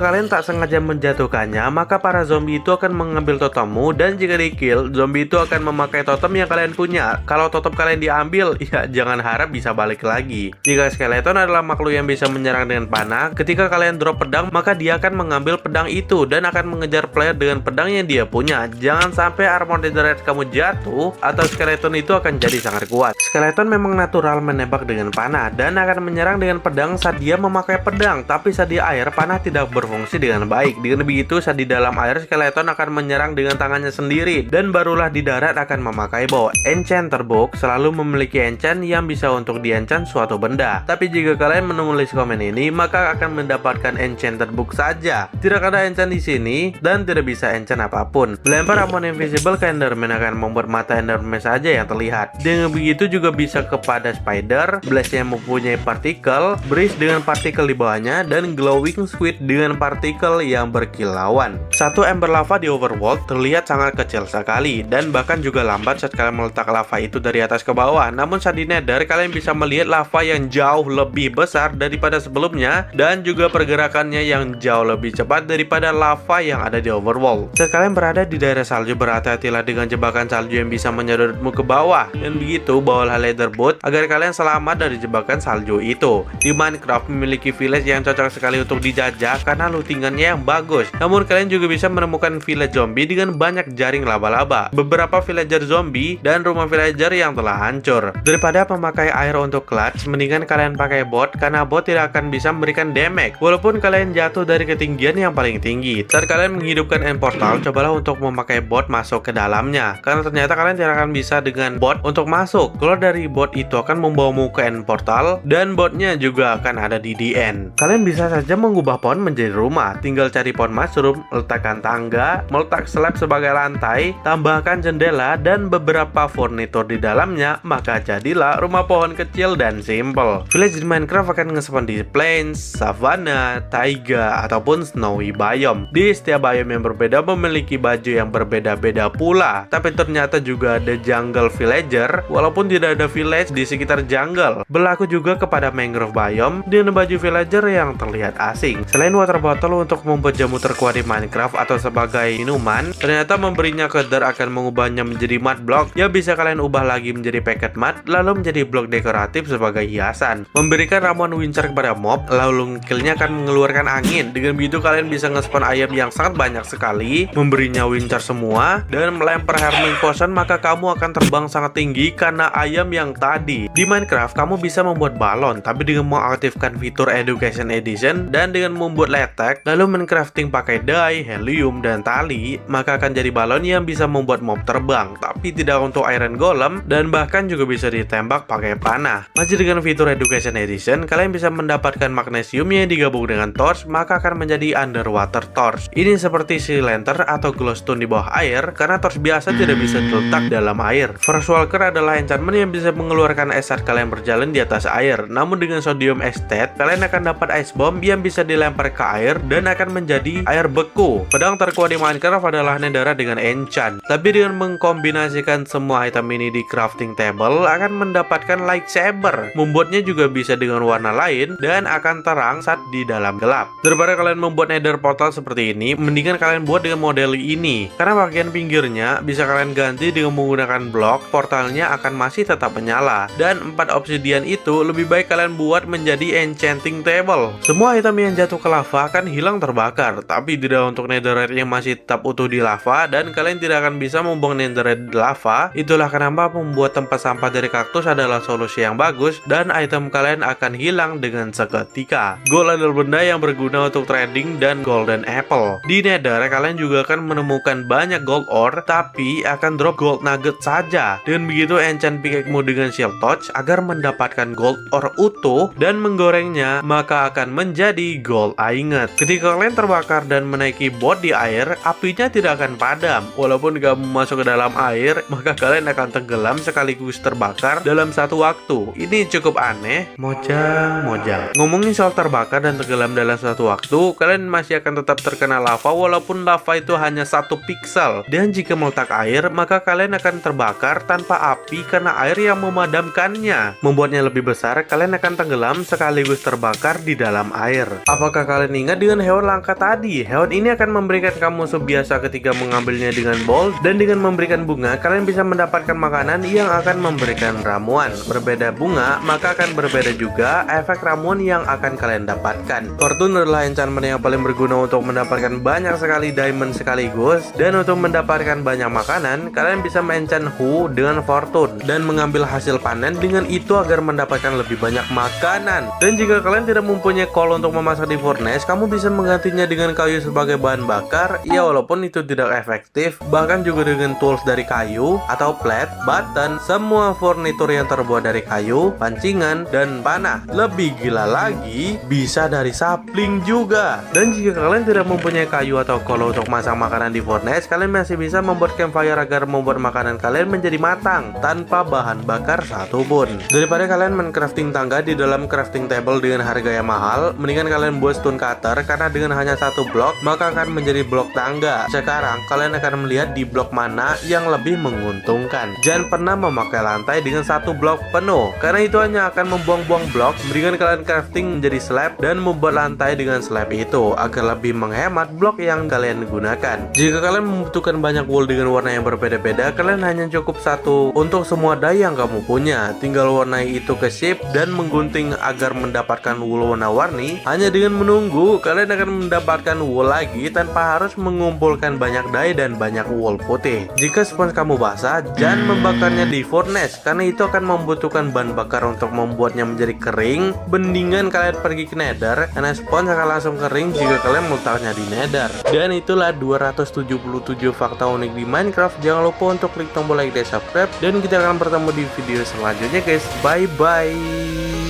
kalian tak sengaja menjatuhkannya, maka para zombie itu akan mengambil totemmu, dan jika di kill, zombie itu akan memakai totem yang kalian punya. Kalau totem kalian diambil, ya jangan harap bisa balik lagi. Jika skeleton adalah makhluk yang bisa menyerang dengan panah, ketika kalian drop pedang, maka dia akan mengambil pedang itu dan akan mengejar player dengan pedang yang dia punya. Jangan sampai armor netherite kamu jatuh, atau skeleton itu akan jadi sangat kuat. Skeleton memang natural menembak dengan panah dan akan menyerang dengan pedang saat dia memakai pedang. Tapi saat di air, panah tidak berfungsi dengan baik. Dengan begitu, saat di dalam air, skeleton akan menyerang dengan tangannya sendiri, dan barulah di darat akan memakai bow. Enchanter book selalu memiliki enchant yang bisa untuk di-enchant suatu benda. Tapi jika kalian menulis komen ini, maka akan mendapatkan enchanter book saja. Tidak ada enchant di sini dan tidak bisa enchant apapun. Melempar amun invisible ke enderman akan membuat mata enderman saja yang terlihat. Dengan begitu juga bisa kepada spider, blaze yang mempunyai partikel, breeze dengan partikel di bawahnya, dan glowing squid dengan partikel yang berkilauan. Satu ember lava di overworld terlihat sangat kecil sekali, dan bahkan juga lambat saat kalian meletak lava itu dari atas ke bawah. Namun saat di nether, kalian bisa melihat lava yang jauh lebih besar daripada sebelumnya, dan juga pergerakannya yang jauh lebih cepat daripada lava yang ada di overworld. Saat kalian berada di daerah salju, berhati-hatilah dengan jebakan salju yang bisa menyedotmu ke bawah, dan begitu bawalah leather boot agar kalian selamat dari jebakan salju itu. Di Minecraft memiliki village yang cocok sekali untuk dijajah karena lootingannya yang bagus. Namun kalian juga bisa menemukan village zombie dengan banyak jaring laba-laba, beberapa villager zombie, dan rumah villager yang telah hancur. Daripada memakai air untuk clutch, mendingan kalian pakai bot karena bot tidak akan bisa memberikan damage walaupun kalian jatuh dari ketinggian yang paling tinggi. Saat kalian menghidupkan end portal, cobalah untuk memakai bot masuk ke dalamnya, karena ternyata kalian tidak akan bisa dengan bot untuk masuk. Keluar dari bot itu akan membawamu ke end portal, dan botnya juga akan ada di DN. Kalian bisa saja mengubah pohon menjadi rumah, tinggal cari pohon mushroom, letakkan tangga, meletak slab sebagai lantai, tambahkan jendela dan beberapa furnitur di dalamnya, maka jadilah rumah pohon kecil dan simple. Village di Minecraft akan nge-spawn di plains, savana, taiga, ataupun snowy biome. Di setiap biome yang berbeda memiliki baju yang berbeda-beda pula. Tapi ternyata juga ada jungle villager, walaupun tidak ada village di sekitar jungle. Berlaku juga kepada mangrove biome dengan baju villager yang terlihat asing. Selain water bottle untuk membuat jamu terkuat di Minecraft atau sebagai minuman, ternyata memberinya ke dirt akan mengubahnya menjadi mud block yang bisa kalian ubah lagi menjadi packet mud, lalu menjadi blok dekoratif sebagai hiasan. Memberikan ramuan winter kepada mob, lalu killnya akan mengeluarkan angin. Dengan begitu kalian bisa nge-spawn ayam yang sangat banyak sekali, memberinya winter semua, dan melempar harming potion, maka kamu akan terbang sangat tinggi karena ayam yang tadi. Di Minecraft kamu bisa membuat balon, tapi dengan mengaktifkan fitur Education Edition dan dengan membuat letek, lalu mencrafting pakai dye, helium, dan tali, maka akan jadi balon yang bisa membuat mob terbang, tapi tidak untuk iron golem, dan bahkan juga bisa ditembak pakai panah. Masih dengan fitur Education Edition, kalian bisa mendapatkan magnesium yang digabung dengan torch, maka akan menjadi underwater torch. Ini seperti sea lantern atau glowstone di bawah air, karena torch biasa tidak bisa diletak dalam air. Frostwalker adalah enchantment yang bisa mengeluarkan es saat kalian berjalan di atas air. Namun dengan sodium estate, kalian akan dapat ice bomb yang bisa dilempar ke air dan akan menjadi dari air beku. Pedang terkuat di Minecraft adalah Netherite dengan enchant. Tapi dengan mengkombinasikan semua item ini di crafting table akan mendapatkan lightsaber. Membuatnya juga bisa dengan warna lain dan akan terang saat di dalam gelap. Daripada kalian membuat nether portal seperti ini, mendingan kalian buat dengan model ini. Karena bagian pinggirnya bisa kalian ganti dengan menggunakan blok, portalnya akan masih tetap menyala. Dan 4 obsidian itu lebih baik kalian buat menjadi enchanting table. Semua item yang jatuh ke lava akan hilang terbakar, tapi tidak untuk netherite yang masih tetap utuh di lava dan kalian tidak akan bisa membuang netherite di lava. Itulah kenapa membuat tempat sampah dari kaktus adalah solusi yang bagus dan item kalian akan hilang dengan seketika. Gold adalah benda yang berguna untuk trading dan golden apple. Di nether kalian juga akan menemukan banyak gold ore, tapi akan drop gold nugget saja. Dengan begitu enchant pickaxe-mu dengan shield torch agar mendapatkan gold ore utuh dan menggorengnya, maka akan menjadi gold ingot. Ketika kalian terbakar dan menaiki bot di air, apinya tidak akan padam. Walaupun kamu masuk ke dalam air, maka kalian akan tenggelam sekaligus terbakar dalam satu waktu. Ini cukup aneh, mojang. Ngomongin soal terbakar dan tenggelam dalam satu waktu, kalian masih akan tetap terkena lava walaupun lava itu hanya 1 pixel. Dan jika meletak air, maka kalian akan terbakar tanpa api karena air yang memadamkannya. Membuatnya lebih besar, kalian akan tenggelam sekaligus terbakar di dalam air. Apakah kalian ingat dengan hewan langka tadi? Hewan ini akan memberikan kamu sebiasa ketika mengambilnya dengan bowl, dan dengan memberikan bunga, kalian bisa mendapatkan makanan yang akan memberikan ramuan. Berbeda bunga, maka akan berbeda juga efek ramuan yang akan kalian dapatkan. Fortune adalah enchantment yang paling berguna untuk mendapatkan banyak sekali diamond sekaligus, dan untuk mendapatkan banyak makanan, kalian bisa mengenchant Hu dengan Fortune dan mengambil hasil panen dengan itu agar mendapatkan lebih banyak makanan. Dan jika kalian tidak mempunyai coal untuk memasak di furnace, kamu bisa menggantinya dengan kayu sebagai bahan bakar. Ya, walaupun itu tidak efektif, bahkan juga dengan tools dari kayu atau plate, button, semua furnitur yang terbuat dari kayu, pancingan, dan panah. Lebih gila lagi, bisa dari sapling juga. Dan jika kalian tidak mempunyai kayu atau coal untuk masak makanan di furnace, kalian masih bisa membuat campfire agar membuat makanan kalian menjadi matang tanpa bahan bakar satupun. Daripada kalian mencrafting tangga di dalam crafting table dengan harga yang mahal, mendingan kalian buat stone cutter karena dengan hanya 1 blok maka akan menjadi blok tangga. Sekarang kalian akan melihat di blok mana yang lebih menguntungkan. Jangan pernah memakai lantai dengan 1 blok penuh karena itu hanya akan membuang-buang blok. Mendingan kalian crafting menjadi slab dan membuat lantai dengan slab itu agar lebih menghemat blok yang kalian gunakan. Jika kalian membutuhkan banyak wool dengan warna yang berbeda-beda, kalian hanya cukup 1 untuk semua dye yang kamu punya. Tinggal warnai itu ke shape dan menggunting agar mendapatkan wool warna-warni. Hanya dengan menunggu, kalian akan mendapatkan wool lagi tanpa harus mengumpulkan banyak dye dan banyak wool putih. Jika spons kamu basah, jangan membakarnya di furnace karena itu akan membutuhkan bahan bakar untuk membuatnya menjadi kering. Mendingan kalian pergi ke nether karena spons akan langsung kering jika kalian meletaknya di nether. Dan itulah 277 fakta unik di Minecraft. Jangan lupa untuk klik tombol like dan subscribe, dan kita akan bertemu di video selanjutnya guys. Bye bye.